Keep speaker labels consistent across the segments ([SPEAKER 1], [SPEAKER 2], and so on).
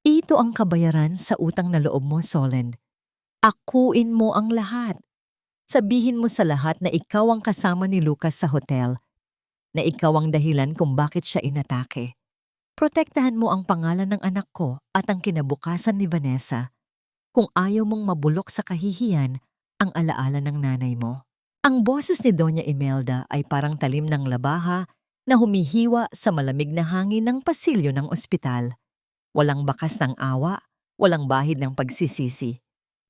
[SPEAKER 1] Ito ang kabayaran sa utang na loob mo, Solen. Akuin mo ang lahat. Sabihin mo sa lahat na ikaw ang kasama ni Lucas sa hotel, na ikaw ang dahilan kung bakit siya inatake. Protektahan mo ang pangalan ng anak ko at ang kinabukasan ni Vanessa. Kung ayaw mong mabulok sa kahihiyan ang alaala ng nanay mo. Ang boses ni Doña Imelda ay parang talim ng labaha na humihiwa sa malamig na hangin ng pasilyo ng ospital. Walang bakas ng awa, walang bahid ng pagsisisi.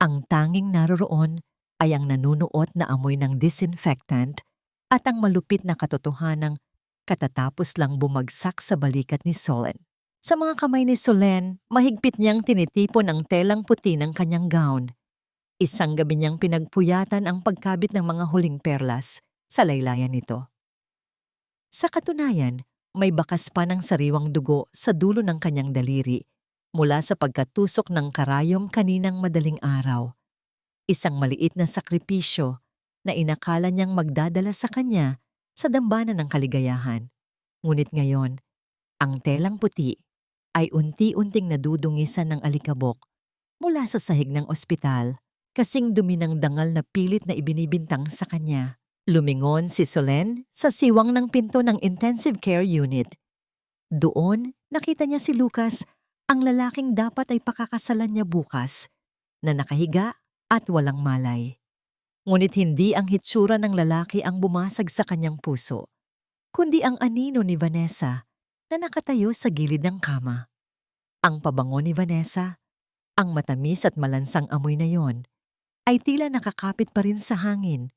[SPEAKER 1] Ang tanging naroroon ay ang nanunuot na amoy ng disinfectant at ang malupit na katotohanang katatapos lang bumagsak sa balikat ni Solen. Sa mga kamay ni Solen, mahigpit niyang tinitipon ang telang puti ng kanyang gown. Isang gabi niyang pinagpuyatan ang pagkabit ng mga huling perlas sa laylayan nito. Sa katunayan, may bakas pa ng sariwang dugo sa dulo ng kanyang daliri mula sa pagkatusok ng karayom kaninang madaling araw. Isang maliit na sakripisyo na inakala niyang magdadala sa kanya sa dambana ng kaligayahan. Ngunit ngayon, ang telang puti ay unti-unting nadudungisan ng alikabok mula sa sahig ng ospital, kasing dumi ng dangal na pilit na ibinibintang sa kanya. Lumingon si Solen sa siwang ng pinto ng intensive care unit. Doon, nakita niya si Lucas, ang lalaking dapat ay pakakasalan niya bukas, na nakahiga at walang malay. Ngunit hindi ang hitsura ng lalaki ang bumasag sa kanyang puso, kundi ang anino ni Vanessa na nakatayo sa gilid ng kama. Ang pabango ni Vanessa, ang matamis at malansang amoy na yon, ay tila nakakapit pa rin sa hangin.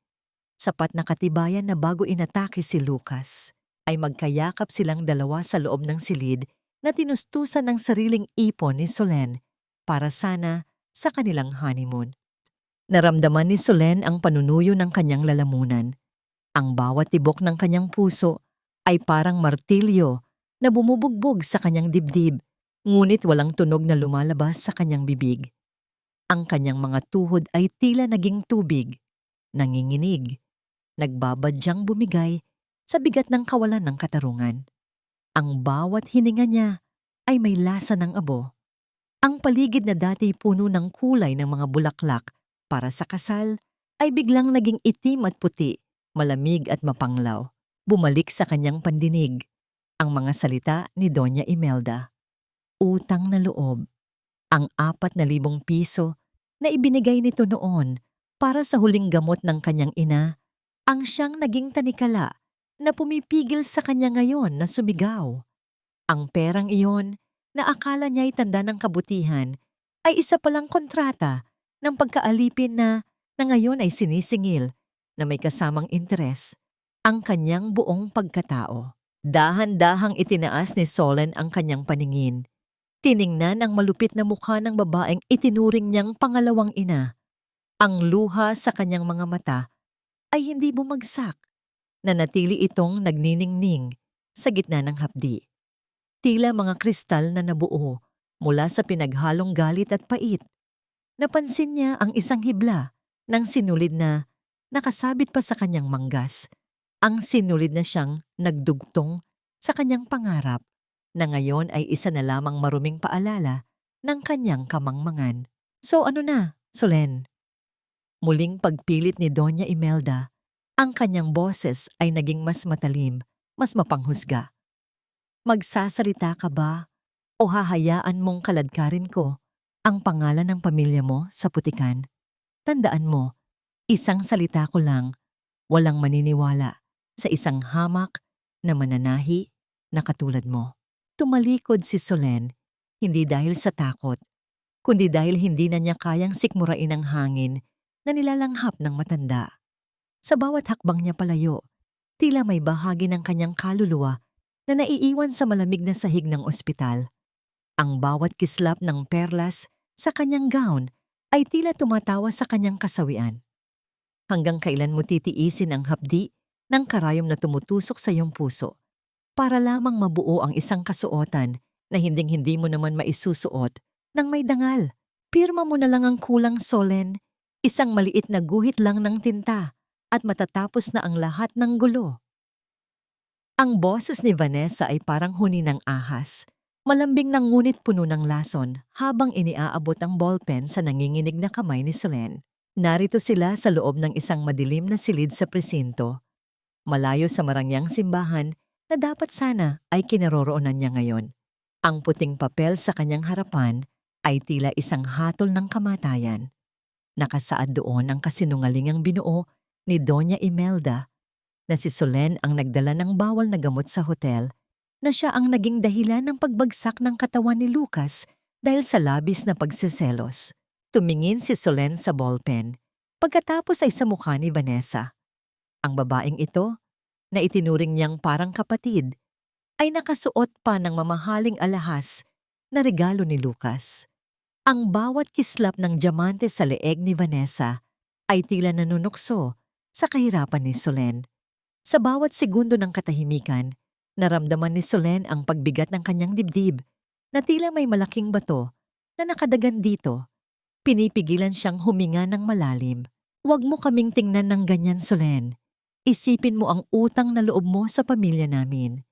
[SPEAKER 1] Sapat na katibayan na bago inatake si Lucas, ay magkayakap silang dalawa sa loob ng silid na tinustusan ng sariling ipon ni Solen para sana sa kanilang honeymoon. Naramdaman ni Solen ang panunuyo ng kanyang lalamunan. Ang bawat tibok ng kanyang puso ay parang martilyo na bumubugbog sa kanyang dibdib, ngunit walang tunog na lumalabas sa kanyang bibig. Ang kanyang mga tuhod ay tila naging tubig, nanginginig, nagbabadyang bumigay sa bigat ng kawalan ng katarungan. Ang bawat hininga niya ay may lasa ng abo. Ang paligid na dati puno ng kulay ng mga bulaklak para sa kasal ay biglang naging itim at puti, malamig at mapanglaw. Bumalik sa kanyang pandinig ang mga salita ni Doña Imelda. Utang na loob. Ang 4,000 piso na ibinigay nito noon para sa huling gamot ng kanyang ina ang siyang naging tanikala na pumipigil sa kanya ngayon na sumigaw. Ang perang iyon na akala niya'y tanda ng kabutihan ay isa palang kontrata ng pagkaalipin na ngayon ay sinisingil na may kasamang interes ang kanyang buong pagkatao. Dahan-dahang itinaas ni Solen ang kanyang paningin. Tiningnan ang malupit na mukha ng babaeng itinuring niyang pangalawang ina. Ang luha sa kanyang mga mata ay hindi bumagsak. Nanatili itong nagniningning sa gitna ng hapdi. Tila mga kristal na nabuo mula sa pinaghalong galit at pait. Napansin niya ang isang hibla ng sinulid na nakasabit pa sa kanyang manggas. Ang sinulid na siyang nagdugtong sa kanyang pangarap na ngayon ay isa na lamang maruming paalala ng kanyang kamangmangan. So ano na, Solen? Muling pagpilit ni Doña Imelda, ang kanyang boses ay naging mas matalim, mas mapanghusga. Magsasalita ka ba o hahayaan mong kaladkarin ko ang pangalan ng pamilya mo sa putikan? Tandaan mo, isang salita ko lang, walang maniniwala sa isang hamak na mananahi na katulad mo. Tumalikod si Solen, hindi dahil sa takot, kundi dahil hindi na niya kayang sikmurain ang hangin na nilalanghap ng matanda. Sa bawat hakbang niya palayo, tila may bahagi ng kanyang kaluluwa na naiiwan sa malamig na sahig ng ospital. Ang bawat kislap ng perlas sa kanyang gown ay tila tumatawa sa kanyang kasawian. Hanggang kailan mo titiisin ang hapdi ng karayom na tumutusok sa iyong puso para lamang mabuo ang isang kasuotan na hinding-hindi mo naman maisusuot ng may dangal. Pirma mo na lang ang kulang, Solen. Isang maliit na guhit lang ng tinta at matatapos na ang lahat ng gulo. Ang boses ni Vanessa ay parang huni ng ahas. Malambing na ngunit puno ng lason habang iniaabot ang ballpen sa nanginginig na kamay ni Solen. Narito sila sa loob ng isang madilim na silid sa presinto, malayo sa marangyang simbahan na dapat sana ay kinaroroonan niya ngayon. Ang puting papel sa kanyang harapan ay tila isang hatol ng kamatayan. Nakasaad doon ang kasinungalingang binuo ni Doña Imelda na si Solen ang nagdala ng bawal na gamot sa hotel, na siya ang naging dahilan ng pagbagsak ng katawan ni Lucas dahil sa labis na pagseselos. Tumingin si Solen sa ballpen, pagkatapos ay sa mukha ni Vanessa. Ang babaeng ito, na itinuring niyang parang kapatid, ay nakasuot pa ng mamahaling alahas na regalo ni Lucas. Ang bawat kislap ng diamante sa leeg ni Vanessa ay tila nanunukso sa kahirapan ni Solen. Sa bawat segundo ng katahimikan, naramdaman ni Solen ang pagbigat ng kanyang dibdib na tila may malaking bato na nakadagan dito. Pinipigilan siyang huminga ng malalim. "Huwag mo kaming tingnan ng ganyan, Solen. Isipin mo ang utang na loob mo sa pamilya namin.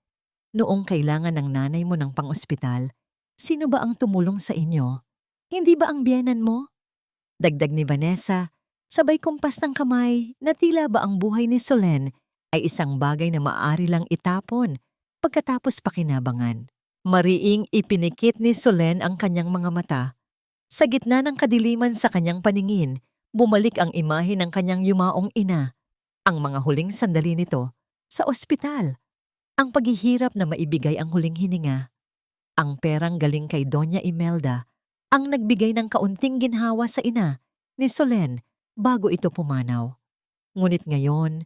[SPEAKER 1] Noong kailangan ng nanay mo ng pang-ospital, sino ba ang tumulong sa inyo? Hindi ba ang biyenan mo?" Dagdag ni Vanessa, sabay kumpas ng kamay na tila ba ang buhay ni Solen ay isang bagay na maaari lang itapon pagkatapos pakinabangan. Mariing ipinikit ni Solen ang kanyang mga mata. Sa gitna ng kadiliman sa kanyang paningin, bumalik ang imahe ng kanyang yumaong ina. Ang mga huling sandali nito sa ospital. Ang paghihirap na maibigay ang huling hininga. Ang perang galing kay Doña Imelda ang nagbigay ng kaunting ginhawa sa ina ni Solen bago ito pumanaw. Ngunit ngayon,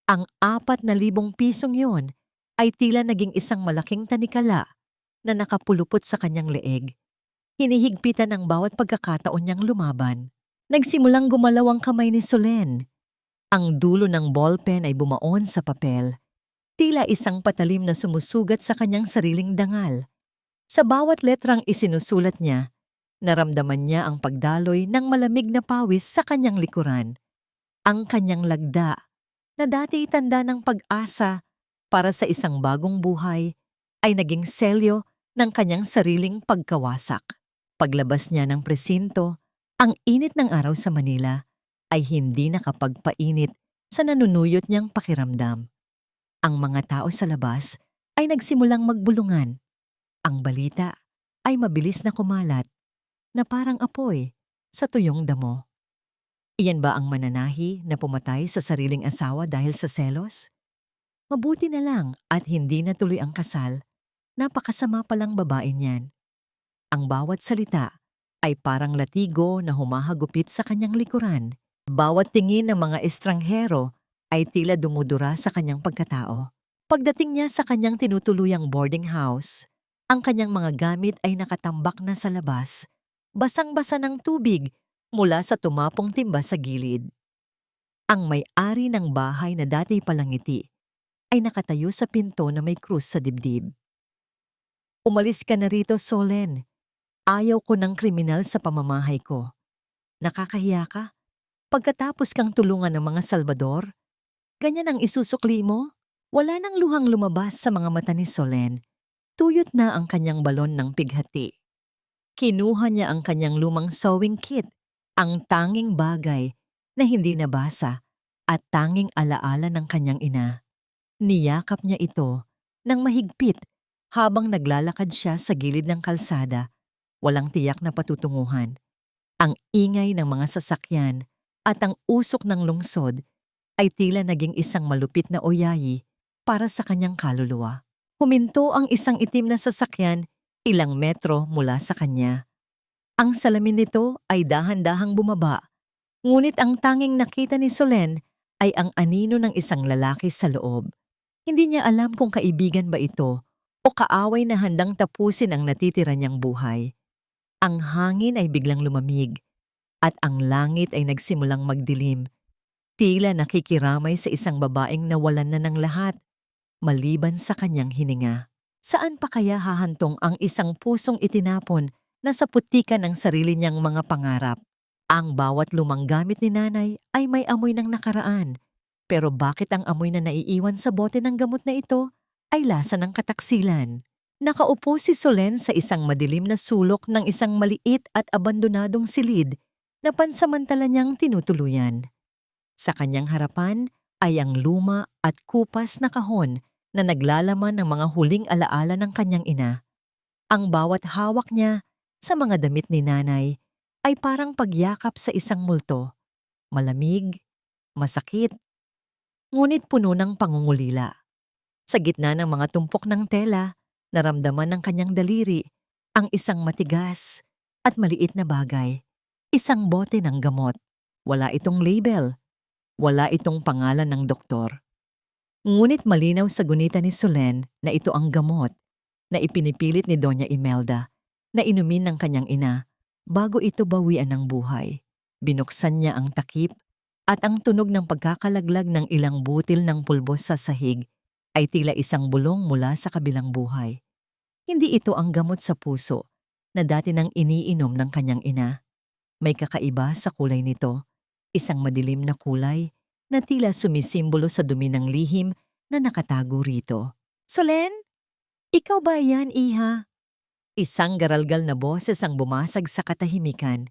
[SPEAKER 1] ang 4,000 pisong yon ay tila naging isang malaking tanikala na nakapulupot sa kanyang leeg. Hinihigpitan ang bawat pagkakataon niyang lumaban. Nagsimulang gumalaw ang kamay ni Solen. Ang dulo ng ballpen ay bumaon sa papel. Tila isang patalim na sumusugat sa kanyang sariling dangal. Sa bawat letrang isinusulat niya, naramdaman niya ang pagdaloy ng malamig na pawis sa kanyang likuran. Ang kanyang lagda, na dati tanda ng pag-asa para sa isang bagong buhay, ay naging selyo ng kanyang sariling pagkawasak. Paglabas niya ng presinto, ang init ng araw sa Manila ay hindi nakapagpainit sa nanunuyot niyang pakiramdam. Ang mga tao sa labas ay nagsimulang magbulungan. Ang balita ay mabilis na kumalat na parang apoy sa tuyong damo. Iyan ba ang mananahi na pumatay sa sariling asawa dahil sa selos? Mabuti na lang at hindi natuloy ang kasal. Napakasama palang babae niyan. Ang bawat salita ay parang latigo na humahagupit sa kanyang likuran. Bawat tingin ng mga estranghero ay tila dumudura sa kanyang pagkatao. Pagdating niya sa kanyang tinutuluyang boarding house, ang kanyang mga gamit ay nakatambak na sa labas, basang-basa ng tubig mula sa tumapong timba sa gilid. Ang may-ari ng bahay na dati palangiti ay nakatayo sa pinto na may krus sa dibdib. "Umalis ka na rito, Solen. Ayaw ko ng kriminal sa pamamahay ko. Nakakahiya ka? Pagkatapos kang tulungan ng mga Salvador, ganyan ang isusukli mo?" Wala nang luhang lumabas sa mga mata ni Solen. Tuyot na ang kanyang balon ng pighati. Kinuha niya ang kanyang lumang sewing kit, ang tanging bagay na hindi nabasa at tanging alaala ng kanyang ina. Niyakap niya ito ng mahigpit habang naglalakad siya sa gilid ng kalsada, walang tiyak na patutunguhan. Ang ingay ng mga sasakyan at ang usok ng lungsod ay tila naging isang malupit na oyayi para sa kanyang kaluluwa. Huminto ang isang itim na sasakyan ilang metro mula sa kanya. Ang salamin nito ay dahan-dahang bumaba, ngunit ang tanging nakita ni Solen ay ang anino ng isang lalaki sa loob. Hindi niya alam kung kaibigan ba ito o kaaway na handang tapusin ang natitira niyang buhay. Ang hangin ay biglang lumamig at ang langit ay nagsimulang magdilim. Tila nakikiramay sa isang babaeng nawalan na ng lahat, maliban sa kanyang hininga. Saan pa kaya hahantong ang isang pusong itinapon na sa putikan ng sarili niyang mga pangarap? Ang bawat lumang gamit ni nanay ay may amoy ng nakaraan. Pero bakit ang amoy na naiiwan sa bote ng gamot na ito ay lasa ng kataksilan? Nakaupo si Solen sa isang madilim na sulok ng isang maliit at abandonadong silid na pansamantala niyang tinutuluyan. Sa kanyang harapan ay ang luma at kupas na kahon na naglalaman ng mga huling alaala ng kanyang ina. Ang bawat hawak niya sa mga damit ni nanay ay parang pagyakap sa isang multo. Malamig, masakit, ngunit puno ng pangungulila. Sa gitna ng mga tumpok ng tela, naramdaman ng kanyang daliri ang isang matigas at maliit na bagay. Isang bote ng gamot. Wala itong label. Wala itong pangalan ng doktor. Ngunit malinaw sa gunita ni Solen na ito ang gamot na ipinipilit ni Doña Imelda na inumin ng kanyang ina bago ito bawian ng buhay. Binuksan niya ang takip at ang tunog ng pagkakalaglag ng ilang butil ng pulbos sa sahig ay tila isang bulong mula sa kabilang buhay. Hindi ito ang gamot sa puso na dati nang iniinom ng kanyang ina. May kakaiba sa kulay nito, isang madilim na kulay na tila sumisimbolo sa dumi ng lihim na nakatago rito. Solen, ikaw ba yan, iha? Isang garalgal na boses ang bumasag sa katahimikan.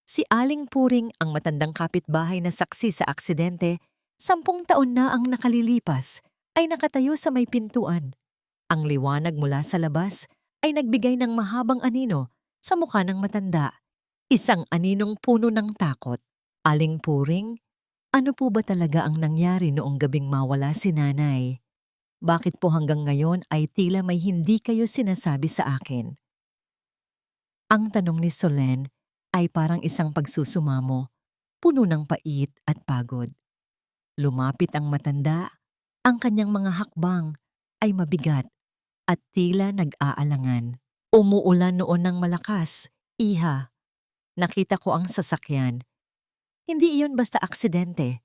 [SPEAKER 1] Si Aling Puring, ang matandang kapitbahay na saksi sa aksidente, 10 taon na ang nakalilipas, ay nakatayo sa may pintuan. Ang liwanag mula sa labas ay nagbigay ng mahabang anino sa mukha ng matanda. Isang aninong puno ng takot. Aling Puring, ano po ba talaga ang nangyari noong gabing mawala si nanay? Bakit po hanggang ngayon ay tila may hindi kayo sinasabi sa akin? Ang tanong ni Solen ay parang isang pagsusumamo, puno ng pait at pagod. Lumapit ang matanda, ang kanyang mga hakbang ay mabigat at tila nag-aalangan. Umuulan noon ng malakas, iha. Nakita ko ang sasakyan. Hindi iyon basta aksidente.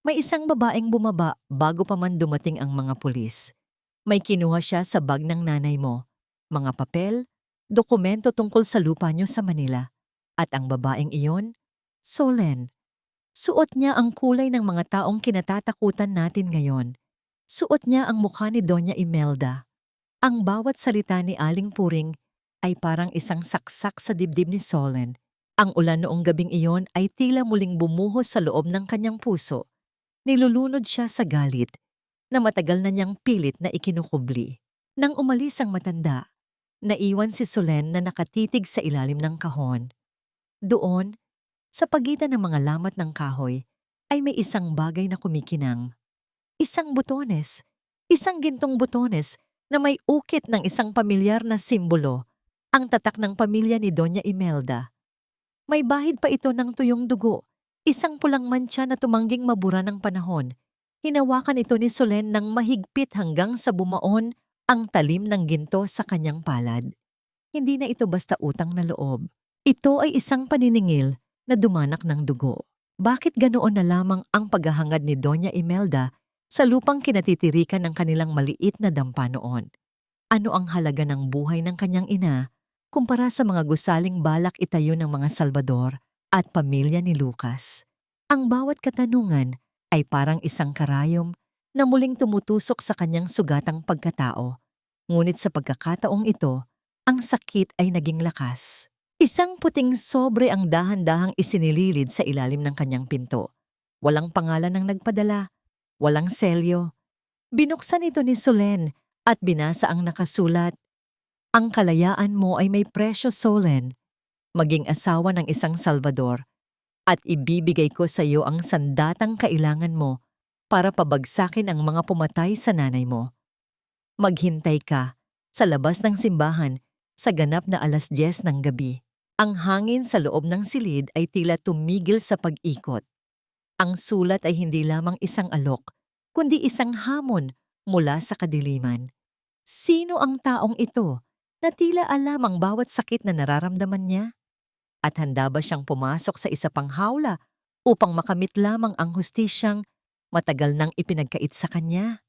[SPEAKER 1] May isang babaeng bumaba bago pa man dumating ang mga pulis. May kinuha siya sa bag ng nanay mo, mga papel, dokumento tungkol sa lupa niyo sa Manila. At ang babaeng iyon, Solen. Suot niya ang kulay ng mga taong kinatatakutan natin ngayon. Suot niya ang mukha ni Doña Imelda. Ang bawat salita ni Aling Puring ay parang isang saksak sa dibdib ni Solen. Ang ulan noong gabing iyon ay tila muling bumuhos sa loob ng kanyang puso. Nilulunod siya sa galit na matagal na niyang pilit na ikinukubli. Nang umalis ang matanda, naiwan si Solen na nakatitig sa ilalim ng kahon. Doon, sa pagitan ng mga lamat ng kahoy, ay may isang bagay na kumikinang. Isang butones, isang gintong butones na may ukit ng isang pamilyar na simbolo, ang tatak ng pamilya ni Doña Imelda. May bahid pa ito ng tuyong dugo, isang pulang mantsa na tumangging mabura ng panahon. Hinawakan ito ni Solen ng mahigpit hanggang sa bumaon ang talim ng ginto sa kanyang palad. Hindi na ito basta utang na loob. Ito ay isang paniningil na dumanak ng dugo. Bakit ganoon na lamang ang paghahangad ni Doña Imelda sa lupang kinatitirikan ng kanilang maliit na dampa noon? Ano ang halaga ng buhay ng kanyang ina kumpara sa mga gusaling balak itayo ng mga Salvador at pamilya ni Lucas? Ang bawat katanungan ay parang isang karayom na muling tumutusok sa kanyang sugatang pagkatao. Ngunit sa pagkakataong ito, ang sakit ay naging lakas. Isang puting sobre ang dahan-dahang isinililid sa ilalim ng kanyang pinto. Walang pangalan ng nagpadala, walang selyo. Binuksan ito ni Solen at binasa ang nakasulat, "Ang kalayaan mo ay may presyo, Solen. Maging asawa ng isang Salvador, at ibibigay ko sa iyo ang sandatang kailangan mo para pabagsakin ang mga pumatay sa nanay mo. Maghintay ka sa labas ng simbahan sa ganap na 10:00 ng gabi." Ang hangin sa loob ng silid ay tila tumigil sa pag-ikot. Ang sulat ay hindi lamang isang alok, kundi isang hamon mula sa kadiliman. Sino ang taong ito na tila alam ang bawat sakit na nararamdaman niya? At handa ba siyang pumasok sa isa pang hawla upang makamit lamang ang hustisyang matagal nang ipinagkait sa kanya?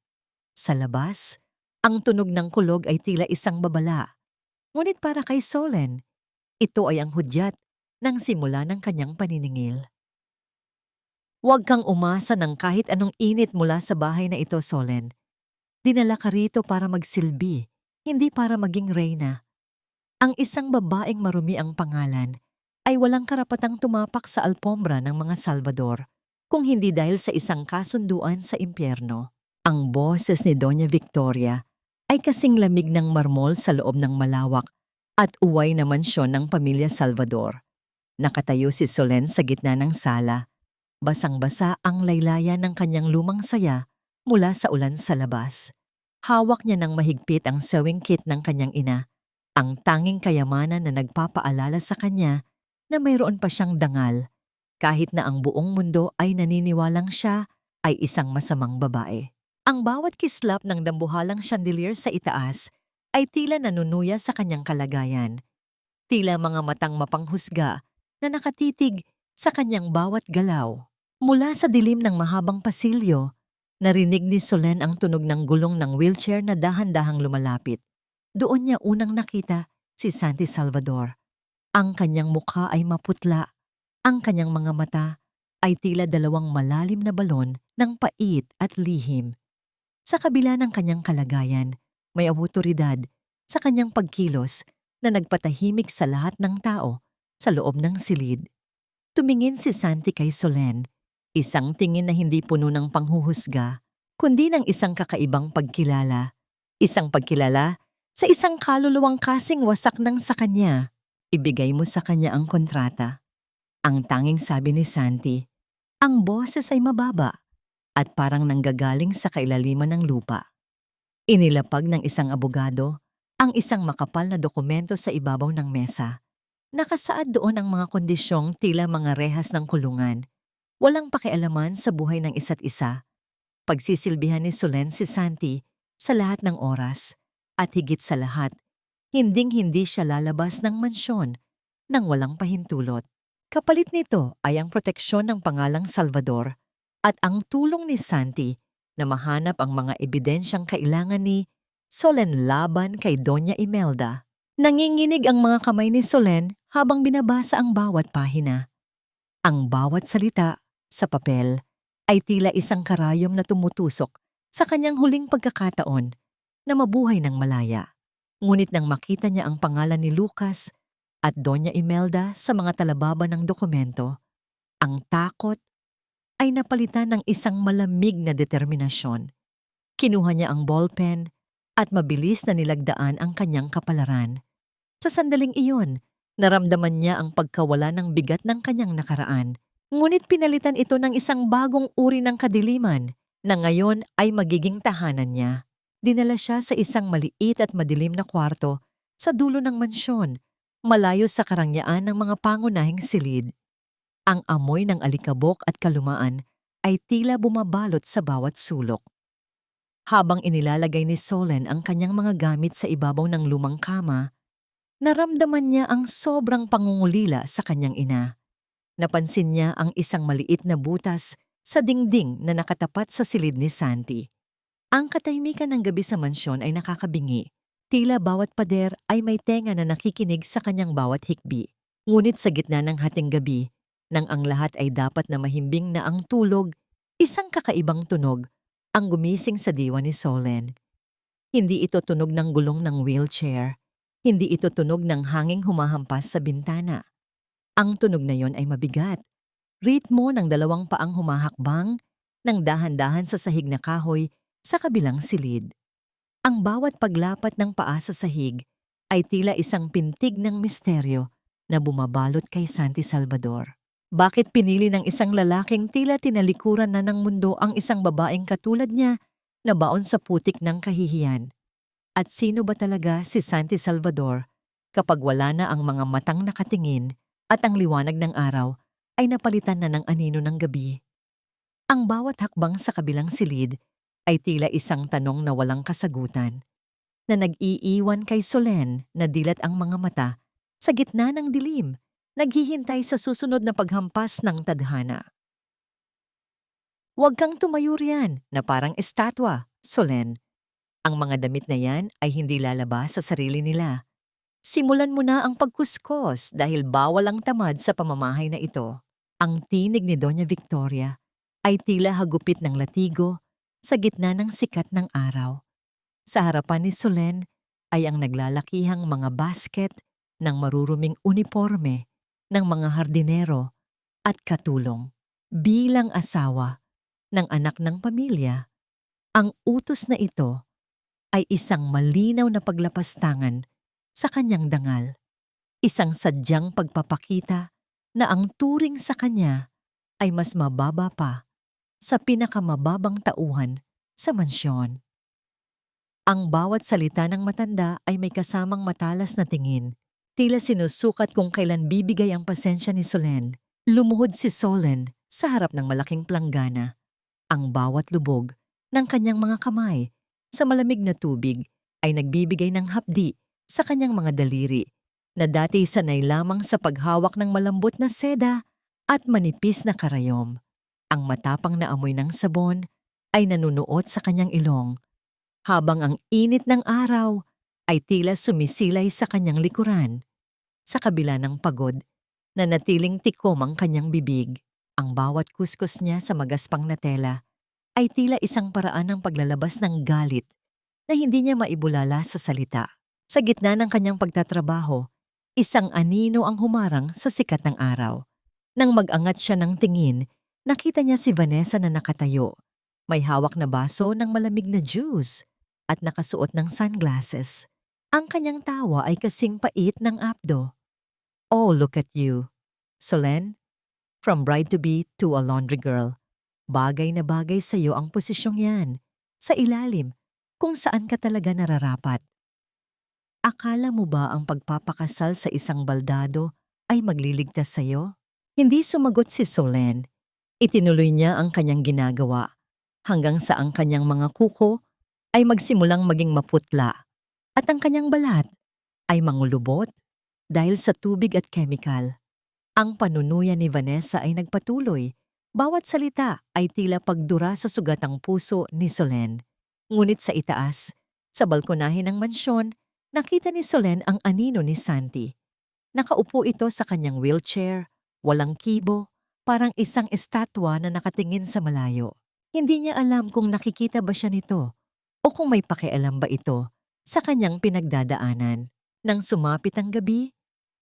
[SPEAKER 1] Sa labas, ang tunog ng kulog ay tila isang babala. Ngunit para kay Solen, ito ay ang hudyat ng simula ng kanyang paniningil. Huwag kang umasa ng kahit anong init mula sa bahay na ito, Solen. Dinala ka rito para magsilbi, hindi para maging reyna. Ang isang babaeng marumi ang pangalan ay walang karapatang tumapak sa alpombra ng mga Salvador kung hindi dahil sa isang kasunduan sa impyerno. Ang boses ni Doña Victoria ay kasing lamig ng marmol sa loob ng malawak at uway na mansyon ng pamilya Salvador. Nakatayo si Solen sa gitna ng sala. Basang-basa ang laylayan ng kanyang lumang saya mula sa ulan sa labas. Hawak niya ng mahigpit ang sewing kit ng kanyang ina, ang tanging kayamanan na nagpapaalala sa kanya na mayroon pa siyang dangal, kahit na ang buong mundo ay naniniwalang siya ay isang masamang babae. Ang bawat kislap ng dambuhalang chandelier sa itaas ay tila nanunuya sa kanyang kalagayan, tila mga matang mapanghusga na nakatitig sa kanyang bawat galaw. Mula sa dilim ng mahabang pasilyo, narinig ni Solen ang tunog ng gulong ng wheelchair na dahan-dahang lumalapit. Doon niya unang nakita si Santi Salvador. Ang kanyang mukha ay maputla, ang kanyang mga mata ay tila dalawang malalim na balon ng pait at lihim. Sa kabila ng kanyang kalagayan, may awtoridad sa kanyang pagkilos na nagpatahimik sa lahat ng tao sa loob ng silid. Tumingin si Santi kay Solen, isang tingin na hindi puno ng panghuhusga, kundi ng isang kakaibang pagkilala. Isang pagkilala sa isang kaluluwang kasing wasak ng sa kanya. Ibigay mo sa kanya ang kontrata. Ang tanging sabi ni Santi, ang boses ay mababa at parang nanggagaling sa kailaliman ng lupa. Inilapag ng isang abogado ang isang makapal na dokumento sa ibabaw ng mesa. Nakasaad doon ang mga kondisyong tila mga rehas ng kulungan. Walang pakialaman sa buhay ng isa't isa. Pagsisilbihan ni Solen si Santi sa lahat ng oras. At higit sa lahat, hinding-hindi siya lalabas ng mansyon nang walang pahintulot. Kapalit nito ay ang proteksyon ng pangalang Salvador at ang tulong ni Santi na mahanap ang mga ebidensyang kailangan ni Solen laban kay Doña Imelda. Nanginginig ang mga kamay ni Solen habang binabasa ang bawat pahina. Ang bawat salita sa papel ay tila isang karayom na tumutusok sa kanyang huling pagkakataon na mabuhay ng malaya. Ngunit nang makita niya ang pangalan ni Lucas at Doña Imelda sa mga talababa ng dokumento, ang takot ay napalitan ng isang malamig na determinasyon. Kinuha niya ang ballpen at mabilis na nilagdaan ang kanyang kapalaran. Sa sandaling iyon, naramdaman niya ang pagkawala ng bigat ng kanyang nakaraan. Ngunit pinalitan ito ng isang bagong uri ng kadiliman na ngayon ay magiging tahanan niya. Dinala siya sa isang maliit at madilim na kwarto sa dulo ng mansyon, malayo sa karangyaan ng mga pangunahing silid. Ang amoy ng alikabok at kalumaan ay tila bumabalot sa bawat sulok. Habang inilalagay ni Solen ang kanyang mga gamit sa ibabaw ng lumang kama, naramdaman niya ang sobrang pangungulila sa kanyang ina. Napansin niya ang isang maliit na butas sa dingding na nakatapat sa silid ni Santi. Ang katahimikan ng gabi sa mansyon ay nakakabingi. Tila bawat pader ay may tenga na nakikinig sa kanyang bawat hikbi. Ngunit sa gitna ng hating gabi, nang ang lahat ay dapat na mahimbing na ang tulog, isang kakaibang tunog ang gumising sa diwa ni Solen. Hindi ito tunog ng gulong ng wheelchair. Hindi ito tunog ng hanging humahampas sa bintana. Ang tunog na yon ay mabigat. Ritmo ng dalawang paang humahakbang ng dahan-dahan sa sahig na kahoy sa kabilang silid. Ang bawat paglapat ng paa sa sahig ay tila isang pintig ng misteryo na bumabalot kay Santi Salvador. Bakit pinili ng isang lalaking tila tinalikuran na ng mundo ang isang babaeng katulad niya na baon sa putik ng kahihiyan? At sino ba talaga si Santi Salvador kapag wala na ang mga matang nakatingin at ang liwanag ng araw ay napalitan na ng anino ng gabi? Ang bawat hakbang sa kabilang silid ay tila isang tanong na walang kasagutan, na nag-iiwan kay Solen na dilat ang mga mata sa gitna ng dilim, naghihintay sa susunod na paghampas ng tadhana. Huwag kang tumayo riyan na parang estatwa, Solen. Ang mga damit na yan ay hindi lalabas sa sarili nila. Simulan mo na ang pagkuskos dahil bawal ang tamad sa pamamahay na ito. Ang tinig ni Doña Victoria ay tila hagupit ng latigo sa gitna ng sikat ng araw. Sa harapan ni Solen ay ang naglalakihang mga basket ng maruruming uniporme ng mga hardinero at katulong. Bilang asawa ng anak ng pamilya, ang utos na ito ay isang malinaw na paglapastangan sa kanyang dangal, isang sadyang pagpapakita na ang turing sa kanya ay mas mababa pa sa pinakamababang tauhan sa mansyon. Ang bawat salita ng matanda ay may kasamang matalas na tingin. Tila sinusukat kung kailan bibigay ang pasensya ni Solen. Lumuhod si Solen sa harap ng malaking planggana. Ang bawat lubog ng kanyang mga kamay sa malamig na tubig ay nagbibigay ng hapdi sa kanyang mga daliri na dati sanay lamang sa paghawak ng malambot na seda at manipis na karayom. Ang matapang na amoy ng sabon ay nanunuot sa kanyang ilong, habang ang init ng araw ay tila sumisilay sa kanyang likuran. Sa kabila ng pagod, na natiling tikom ang kanyang bibig. Ang bawat kuskus niya sa magaspang na tela ay tila isang paraan ng paglalabas ng galit na hindi niya maibulala sa salita. Sa gitna ng kanyang pagtatrabaho, isang anino ang humarang sa sikat ng araw. Nang mag-angat siya ng tingin, nakita niya si Vanessa na nakatayo. May hawak na baso ng malamig na juice at nakasuot ng sunglasses. Ang kanyang tawa ay kasing pait ng apdo. Oh, look at you, Solen. From bride-to-be to a laundry girl. Bagay na bagay sa iyo ang posisyong yan, sa ilalim, kung saan ka talaga nararapat. Akala mo ba ang pagpapakasal sa isang baldado ay magliligtas sa iyo? Hindi sumagot si Solen. Itinuloy niya ang kanyang ginagawa, hanggang sa ang kanyang mga kuko ay magsimulang maging maputla at ang kanyang balat ay mangulubot dahil sa tubig at kemikal. Ang panunuya ni Vanessa ay nagpatuloy. Bawat salita ay tila pagdura sa sugatang puso ni Solen. Ngunit sa itaas, sa balkonahe ng mansyon, nakita ni Solen ang anino ni Santi. Nakaupo ito sa kanyang wheelchair, walang kibo, parang isang estatwa na nakatingin sa malayo. Hindi niya alam kung nakikita ba siya nito o kung may pakialam ba ito sa kanyang pinagdadaanan. Nang sumapit ang gabi,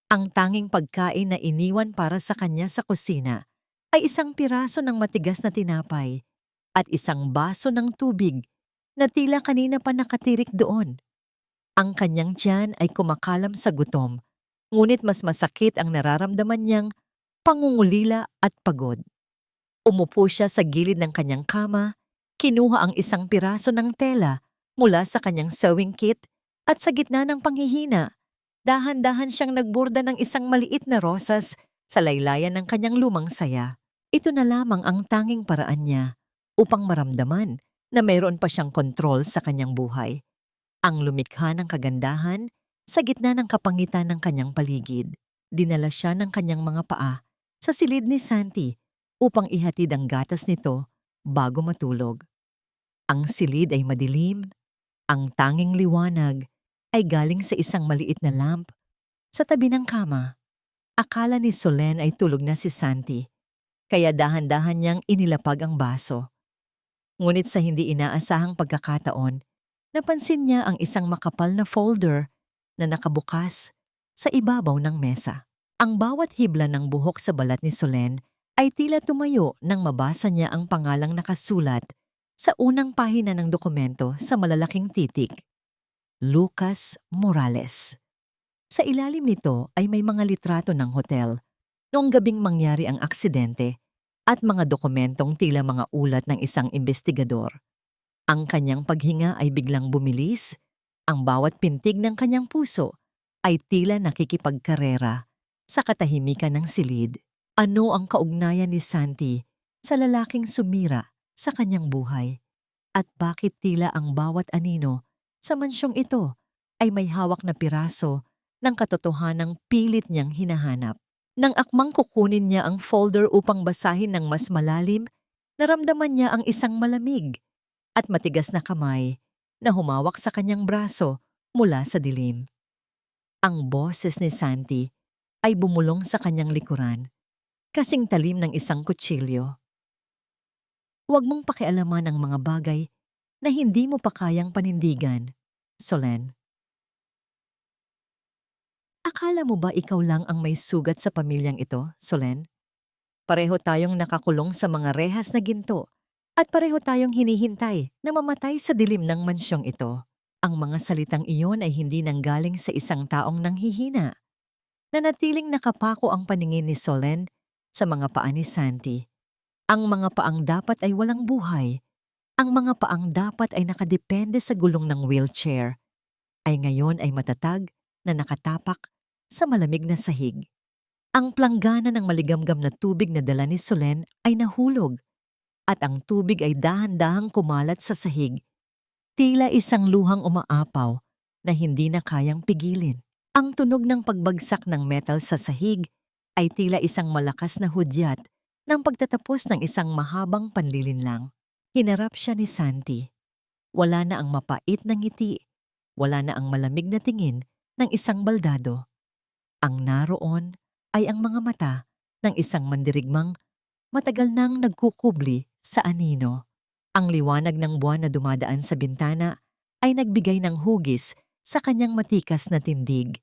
[SPEAKER 1] ang tanging pagkain na iniwan para sa kanya sa kusina ay isang piraso ng matigas na tinapay at isang baso ng tubig na tila kanina pa nakatirik doon. Ang kanyang tiyan ay kumakalam sa gutom, ngunit mas masakit ang nararamdaman niyang pangungulila at pagod. Umupo siya sa gilid ng kanyang kama, kinuha ang isang piraso ng tela mula sa kanyang sewing kit at sa gitna ng panghihina, dahan-dahan siyang nagborda ng isang maliit na rosas sa laylayan ng kanyang lumang saya. Ito na lamang ang tanging paraan niya upang maramdaman na mayroon pa siyang kontrol sa kanyang buhay. Ang lumikha ng kagandahan sa gitna ng kapangitan ng kanyang paligid. Dinala siya ng kanyang mga paa sa silid ni Santi upang ihatid ang gatas nito bago matulog. Ang silid ay madilim, ang tanging liwanag ay galing sa isang maliit na lamp sa tabi ng kama. Akala ni Solen ay tulog na si Santi, kaya dahan-dahan niyang inilapag ang baso. Ngunit sa hindi inaasahang pagkakataon, napansin niya ang isang makapal na folder na nakabukas sa ibabaw ng mesa. Ang bawat hibla ng buhok sa balat ni Solen ay tila tumayo nang mabasa niya ang pangalang nakasulat sa unang pahina ng dokumento sa malalaking titik. Lucas Morales. Sa ilalim nito ay may mga litrato ng hotel noong gabing mangyari ang aksidente at mga dokumentong tila mga ulat ng isang investigador. Ang kanyang paghinga ay biglang bumilis, ang bawat pintig ng kanyang puso ay tila nakikipagkarera sa katahimikan ng silid. Ano ang kaugnayan ni Santi sa lalaking sumira sa kanyang buhay? At bakit tila ang bawat anino sa mansyong ito ay may hawak na piraso ng katotohanang pilit niyang hinahanap? Nang akmang kukunin niya ang folder upang basahin ng mas malalim, naramdaman niya ang isang malamig at matigas na kamay na humawak sa kanyang braso mula sa dilim. Ang boses ni Santi ay bumulong sa kanyang likuran, kasing talim ng isang kutsilyo. Huwag mong pakialaman ang mga bagay na hindi mo pa kayang panindigan, Solen. Akala mo ba ikaw lang ang may sugat sa pamilyang ito, Solen? Pareho tayong nakakulong sa mga rehas na ginto at pareho tayong hinihintay na mamatay sa dilim ng mansyong ito. Ang mga salitang iyon ay hindi nanggaling sa isang taong nanghihina. Nanatiling nakapako ang paningin ni Solen sa mga paa ni Santi. Ang mga paang dapat ay walang buhay. Ang mga paang dapat ay nakadepende sa gulong ng wheelchair ay ngayon ay matatag na nakatapak sa malamig na sahig. Ang planggana ng maligamgam na tubig na dala ni Solen ay nahulog at ang tubig ay dahan-dahang kumalat sa sahig. Tila isang luhang umaapaw na hindi na kayang pigilin. Ang tunog ng pagbagsak ng metal sa sahig ay tila isang malakas na hudyat ng pagtatapos ng isang mahabang panlilinlang. Hinarap siya ni Santi. Wala na ang mapait na ngiti. Wala na ang malamig na tingin ng isang baldado. Ang naroon ay ang mga mata ng isang mandirigmang matagal nang nagkukubli sa anino. Ang liwanag ng buwan na dumadaan sa bintana ay nagbigay ng hugis sa kanyang matikas na tindig.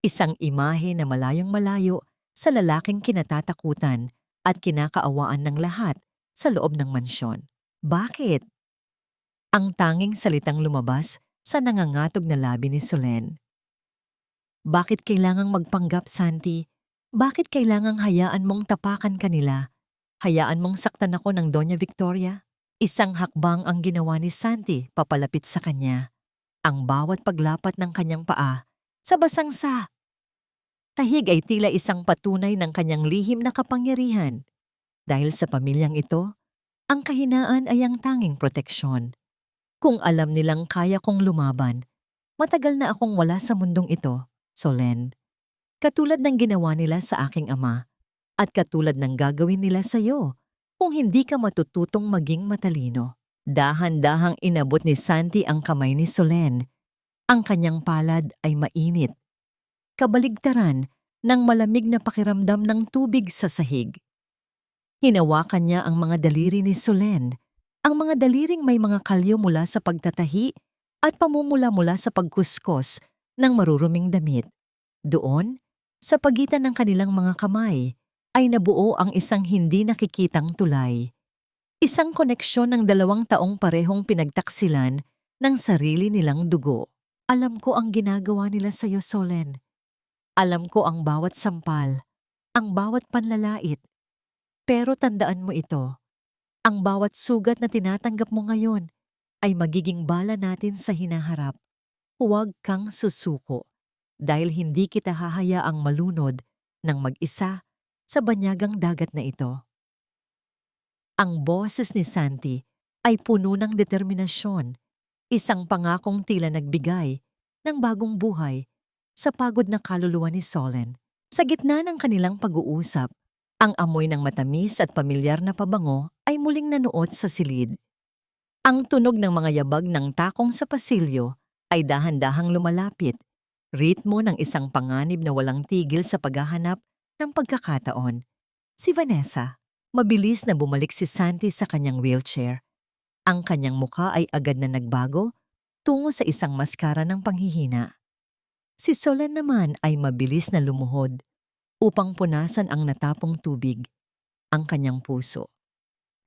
[SPEAKER 1] Isang imahe na malayong malayo sa lalaking kinatatakutan at kinakaawaan ng lahat sa loob ng mansyon. Bakit? Ang tanging salitang lumabas sa nangangatog na labi ni Solen. Bakit kailangang magpanggap, Santi? Bakit kailangang hayaan mong tapakan kanila? Hayaan mong saktan ako ng Doña Victoria? Isang hakbang ang ginawa ni Santi papalapit sa kanya. Ang bawat paglapat ng kanyang paa sa basang tahig ay tila isang patunay ng kanyang lihim na kapangyarihan. Dahil sa pamilyang ito, ang kahinaan ay ang tanging proteksyon. Kung alam nilang kaya kong lumaban, matagal na akong wala sa mundong ito, Solen. Katulad ng ginawa nila sa aking ama at katulad ng gagawin nila sa iyo kung hindi ka matututong maging matalino. Dahan-dahang inabot ni Santi ang kamay ni Solen. Ang kanyang palad ay mainit. Kabaligtaran ng malamig na pakiramdam ng tubig sa sahig. Hinawakan niya ang mga daliri ni Solen. Ang mga daliring may mga kalyo mula sa pagtatahi at pamumula-mula sa pagkuskos ng maruruming damit. Doon, sa pagitan ng kanilang mga kamay, ay nabuo ang isang hindi nakikitang tulay. Isang koneksyon ng 2 taong parehong pinagtaksilan ng sarili nilang dugo. Alam ko ang ginagawa nila sa iyo, Solen. Alam ko ang bawat sampal, ang bawat panlalait. Pero tandaan mo ito, ang bawat sugat na tinatanggap mo ngayon ay magiging bala natin sa hinaharap. Huwag kang susuko dahil hindi kita hahayaang malunod ng mag-isa sa banyagang dagat na ito. Ang boses ni Santi ay puno ng determinasyon, isang pangakong tila nagbigay ng bagong buhay sa pagod na kaluluwa ni Solen. Sa gitna ng kanilang pag-uusap, ang amoy ng matamis at pamilyar na pabango ay muling nanuot sa silid. Ang tunog ng mga yabag ng takong sa pasilyo ay dahan-dahang lumalapit, ritmo ng isang panganib na walang tigil sa paghahanap ng pagkakataon. Si Vanessa, mabilis na bumalik si Santi sa kanyang wheelchair. Ang kanyang muka ay agad na nagbago tungo sa isang maskara ng panghihina. Si Solen naman ay mabilis na lumuhod upang punasan ang natapong tubig. Ang kanyang puso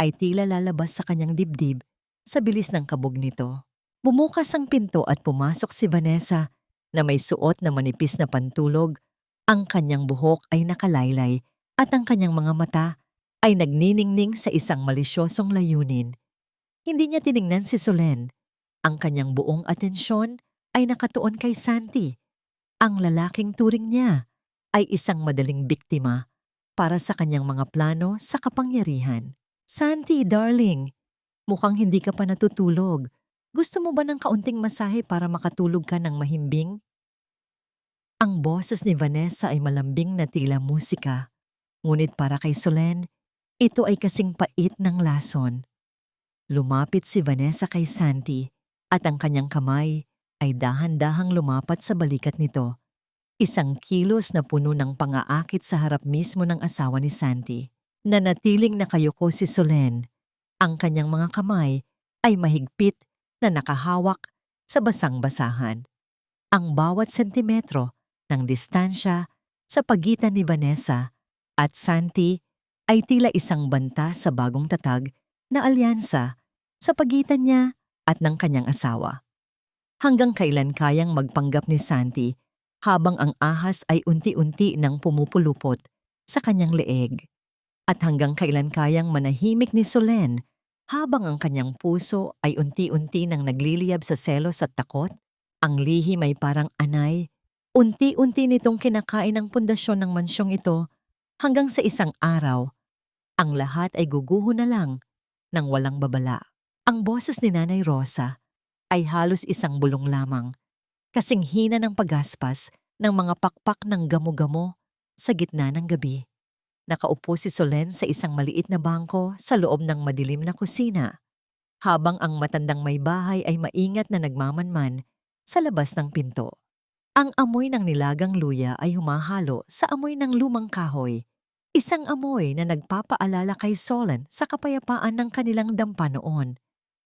[SPEAKER 1] ay tila lalabas sa kanyang dibdib sa bilis ng kabog nito. Bumukas ang pinto at pumasok si Vanessa na may suot na manipis na pantulog. Ang kanyang buhok ay nakalaylay at ang kanyang mga mata ay nagniningning sa isang malisyosong layunin. Hindi niya tiningnan si Solen. Ang kanyang buong atensyon ay nakatuon kay Santi. Ang lalaking turing niya ay isang madaling biktima para sa kanyang mga plano sa kapangyarihan. Santi, darling, mukhang hindi ka pa natutulog. Gusto mo ba ng kaunting masahe para makatulog ka ng mahimbing? Ang boses ni Vanessa ay malambing na tila musika. Ngunit para kay Solen, ito ay kasing pait ng lason. Lumapit si Vanessa kay Santi at ang kanyang kamay ay dahan-dahang lumapat sa balikat nito. Isang kilos na puno ng pangaakit sa harap mismo ng asawa ni Santi. Nanatiling nakayuko si Solen. Ang kanyang mga kamay ay mahigpit na nakahawak sa basang-basahan. Ang bawat sentimetro ng distansya sa pagitan ni Vanessa at Santi ay tila isang banta sa bagong tatag na alyansa sa pagitan niya at ng kanyang asawa. Hanggang kailan kayang magpanggap ni Santi habang ang ahas ay unti-unti nang pumupulupot sa kanyang leeg? At hanggang kailan kayang manahimik ni Solen habang ang kanyang puso ay unti-unti nang nagliliyab sa selos at takot? Ang lihim ay parang anay. Unti-unti nitong kinakain ang pundasyon ng mansyong ito hanggang sa isang araw, ang lahat ay guguho na lang nang walang babala. Ang boses ni Nanay Rosa ay halos isang bulong lamang, kasing hina ng paggaspas ng mga pakpak ng gamo-gamo sa gitna ng gabi. Nakaupo si Solen sa isang maliit na bangko sa loob ng madilim na kusina, habang ang matandang may bahay ay maingat na nagmamanman sa labas ng pinto. Ang amoy ng nilagang luya ay humahalo sa amoy ng lumang kahoy, isang amoy na nagpapaalala kay Solen sa kapayapaan ng kanilang dampa noon,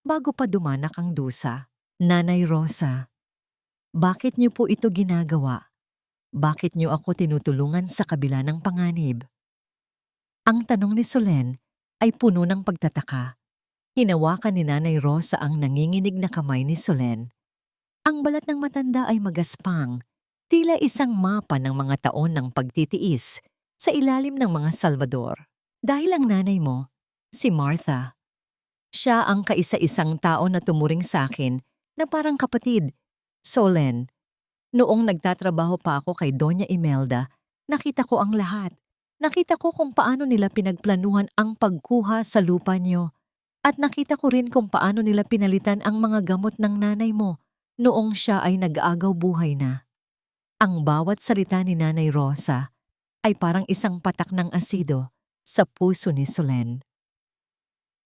[SPEAKER 1] bago pa dumanak ang dusa. Nanay Rosa, bakit niyo po ito ginagawa? Bakit niyo ako tinutulungan sa kabila ng panganib? Ang tanong ni Solen ay puno ng pagtataka. Hinawakan ni Nanay Rosa ang nanginginig na kamay ni Solen. Ang balat ng matanda ay magaspang, tila isang mapa ng mga taon ng pagtitiis sa ilalim ng mga Salvador. Dahil ang nanay mo, si Martha. Siya ang kaisa-isang tao na tumuring sa akin na parang kapatid. Solen, noong nagtatrabaho pa ako kay Doña Imelda, nakita ko ang lahat. Nakita ko kung paano nila pinagplanuhan ang pagkuha sa lupa niyo. At nakita ko rin kung paano nila pinalitan ang mga gamot ng nanay mo noong siya ay nag-aagaw buhay na. Ang bawat salita ni Nanay Rosa ay parang isang patak ng asido sa puso ni Solen.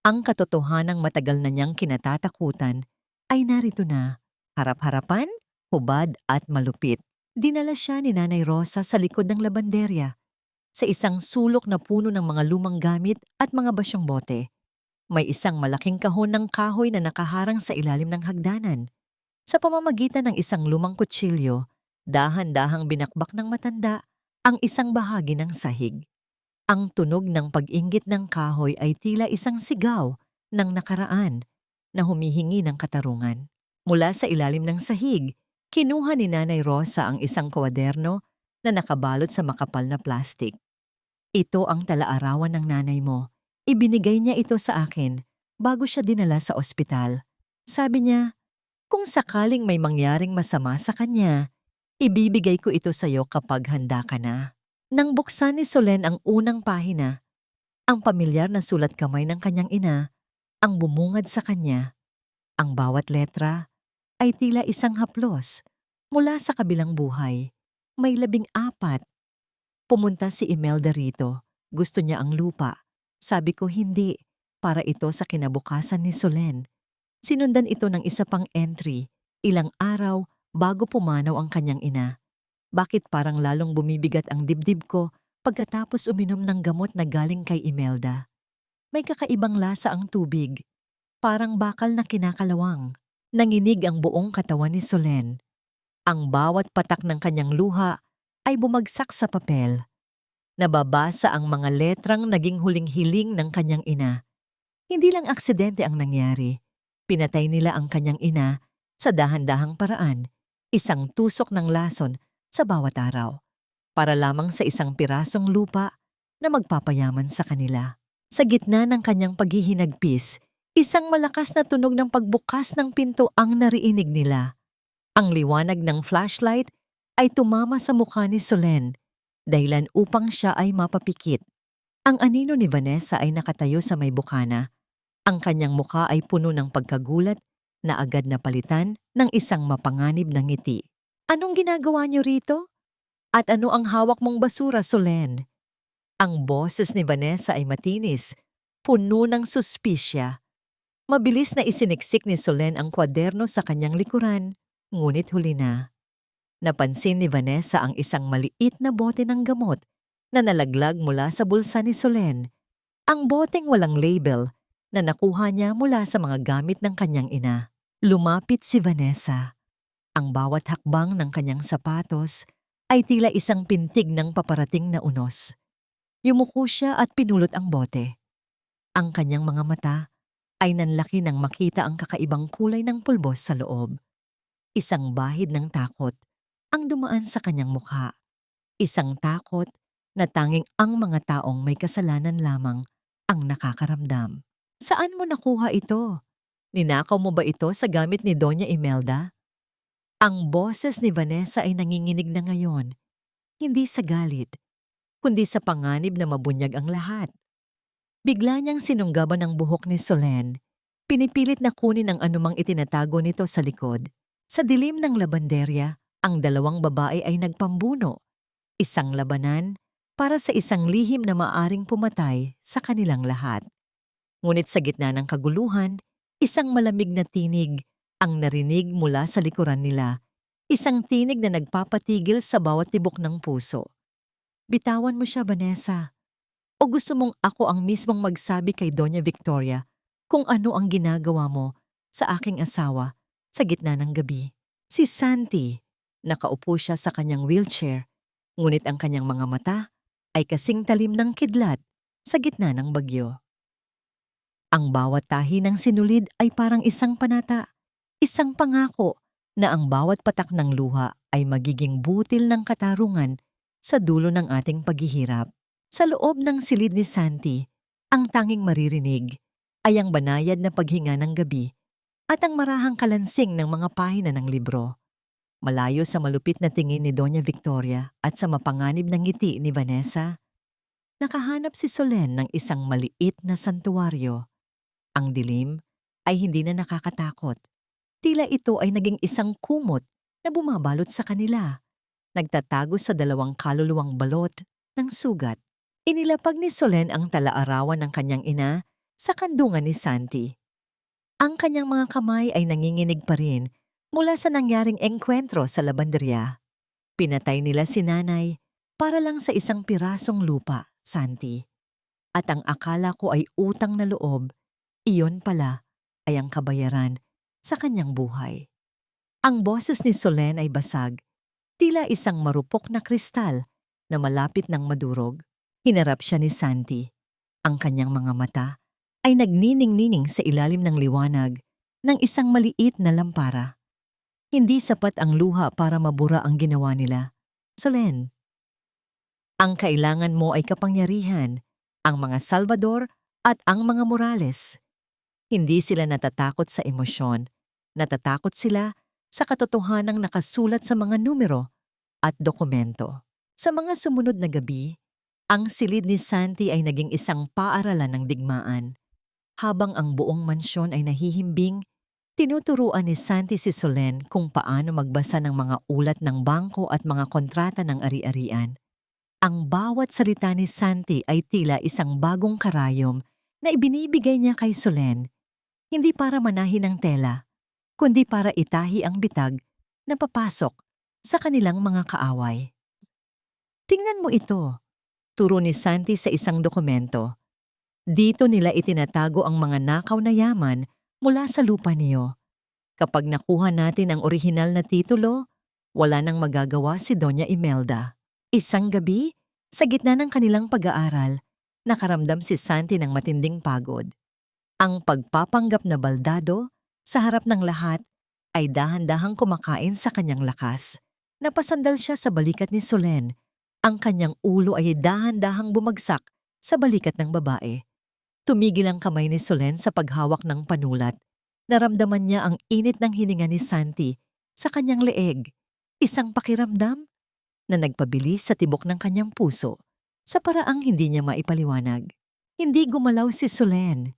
[SPEAKER 1] Ang katotohanang matagal na niyang kinatatakutan ay narito na, harap-harapan, hubad at malupit. Dinala siya ni Nanay Rosa sa likod ng labanderya, sa isang sulok na puno ng mga lumang gamit at mga basyong bote. May isang malaking kahon ng kahoy na nakaharang sa ilalim ng hagdanan. Sa pamamagitan ng isang lumang kutsilyo, dahan-dahang binakbak ng matanda ang isang bahagi ng sahig. Ang tunog ng pag-inggit ng kahoy ay tila isang sigaw ng nakaraan na humihingi ng katarungan. Mula sa ilalim ng sahig, kinuha ni Nanay Rosa ang isang kwaderno na nakabalot sa makapal na plastik. Ito ang talaarawan ng nanay mo. Ibinigay niya ito sa akin bago siya dinala sa ospital. Sabi niya, kung sakaling may mangyaring masama sa kanya, ibibigay ko ito sa iyo kapag handa ka na. Nang buksan ni Solen ang unang pahina, ang pamilyar na sulat kamay ng kanyang ina ang bumungad sa kanya. Ang bawat letra ay tila isang haplos mula sa kabilang buhay. May 14. Pumunta si Imelda rito. Gusto niya ang lupa. Sabi ko hindi, para ito sa kinabukasan ni Solen. Sinundan ito ng isa pang entry, ilang araw bago pumanaw ang kanyang ina. Bakit parang lalong bumibigat ang dibdib ko pagkatapos uminom ng gamot na galing kay Imelda? May kakaibang lasa ang tubig, parang bakal na kinakalawang. Nanginig ang buong katawan ni Solen. Ang bawat patak ng kanyang luha ay bumagsak sa papel. Nababasa ang mga letrang naging huling hiling ng kanyang ina. Hindi lang aksidente ang nangyari. Pinatay nila ang kanyang ina sa dahan-dahang paraan, isang tusok ng lason sa bawat araw, para lamang sa isang pirasong lupa na magpapayaman sa kanila. Sa gitna ng kanyang paghihinagpis, isang malakas na tunog ng pagbukas ng pinto ang narinig nila. Ang liwanag ng flashlight ay tumama sa mukha ni Solen, dahilan upang siya ay mapapikit. Ang anino ni Vanessa ay nakatayo sa may bukana. Ang kanyang mukha ay puno ng pagkagulat na agad na palitan ng isang mapanganib na ngiti. Anong ginagawa niyo rito? At ano ang hawak mong basura, Solen? Ang boses ni Vanessa ay matinis, puno ng suspisya. Mabilis na isiniksik ni Solen ang kwaderno sa kanyang likuran, ngunit huli na. Napansin ni Vanessa ang isang maliit na bote ng gamot na nalaglag mula sa bulsa ni Solen. Ang boteng walang label na nakuha niya mula sa mga gamit ng kanyang ina. Lumapit si Vanessa. Ang bawat hakbang ng kanyang sapatos ay tila isang pintig ng paparating na unos. Yumuko siya at pinulot ang bote. Ang kanyang mga mata ay nanlaki nang makita ang kakaibang kulay ng pulbos sa loob. Isang bahid ng takot ang dumaan sa kanyang mukha. Isang takot na tanging ang mga taong may kasalanan lamang ang nakakaramdam. Saan mo nakuha ito? Ninakaw mo ba ito sa gamit ni Doña Imelda? Ang boses ni Vanessa ay nanginginig na ngayon, hindi sa galit, kundi sa panganib na mabunyag ang lahat. Bigla niyang sinunggaban ang buhok ni Solen, pinipilit na kunin ang anumang itinatago nito sa likod. Sa dilim ng labanderya, ang dalawang babae ay nagpambuno. Isang labanan para sa isang lihim na maaring pumatay sa kanilang lahat. Ngunit sa gitna ng kaguluhan, isang malamig na tinig ang narinig mula sa likuran nila. Isang tinig na nagpapatigil sa bawat tibok ng puso. Bitawan mo siya, Vanessa. O gusto mong ako ang mismong magsabi kay Doña Victoria kung ano ang ginagawa mo sa aking asawa sa gitna ng gabi? Si Santi, nakaupo siya sa kanyang wheelchair, ngunit ang kanyang mga mata ay kasing talim ng kidlat sa gitna ng bagyo. Ang bawat tahi ng sinulid ay parang isang panata, isang pangako na ang bawat patak ng luha ay magiging butil ng katarungan sa dulo ng ating paghihirap. Sa loob ng silid ni Santi, ang tanging maririnig ay ang banayad na paghinga ng gabi at ang marahang kalansing ng mga pahina ng libro. Malayo sa malupit na tingin ni Doña Victoria at sa mapanganib na ngiti ni Vanessa, nakahanap si Solen ng isang maliit na santuwaryo. Ang dilim ay hindi na nakakatakot. Tila ito ay naging isang kumot na bumabalot sa kanila, nagtatago sa dalawang kaluluwang balot ng sugat. Inilapag ni Solen ang talaarawan ng kanyang ina sa kandungan ni Santi. Ang kanyang mga kamay ay nanginginig pa rin mula sa nangyaring engkwentro sa labanderya. Pinatay nila si nanay para lang sa isang pirasong lupa, Santi. At ang akala ko ay utang na loob, iyon pala ay ang kabayaran sa kanyang buhay. Ang boses ni Solen ay basag, tila isang marupok na kristal na malapit ng madurog. Hinarap siya ni Santi. Ang kanyang mga mata ay nagnining-nining sa ilalim ng liwanag ng isang maliit na lampara. Hindi sapat ang luha para mabura ang ginawa nila. Solen, ang kailangan mo ay kapangyarihan, ang mga Salvador at ang mga Morales. Hindi sila natatakot sa emosyon, natatakot sila sa katotohanang nakasulat sa mga numero at dokumento. Sa mga sumunod na gabi, ang silid ni Santi ay naging isang paaralan ng digmaan. Habang ang buong mansyon ay nahihimbing, tinuturuan ni Santi si Solen kung paano magbasa ng mga ulat ng bangko at mga kontrata ng ari-arian. Ang bawat salita ni Santi ay tila isang bagong karayom na ibinibigay niya kay Solen, hindi para manahin ng tela, kundi para itahi ang bitag na papasok sa kanilang mga kaaway. Tingnan mo ito, turo ni Santi sa isang dokumento. Dito nila itinatago ang mga nakaw na yaman mula sa lupa niyo. Kapag nakuha natin ang orihinal na titulo, wala nang magagawa si Doña Imelda. Isang gabi, sa gitna ng kanilang pag-aaral, nakaramdam si Santi ng matinding pagod. Ang pagpapanggap na baldado sa harap ng lahat ay dahan-dahang kumakain sa kanyang lakas. Napasandal siya sa balikat ni Solen. Ang kanyang ulo ay dahan-dahang bumagsak sa balikat ng babae. Tumigil ang kamay ni Solen sa paghawak ng panulat. Naramdaman niya ang init ng hininga ni Santi sa kanyang leeg. Isang pakiramdam na nagpabilis sa tibok ng kanyang puso sa paraang hindi niya maipaliwanag. Hindi gumalaw si Solen.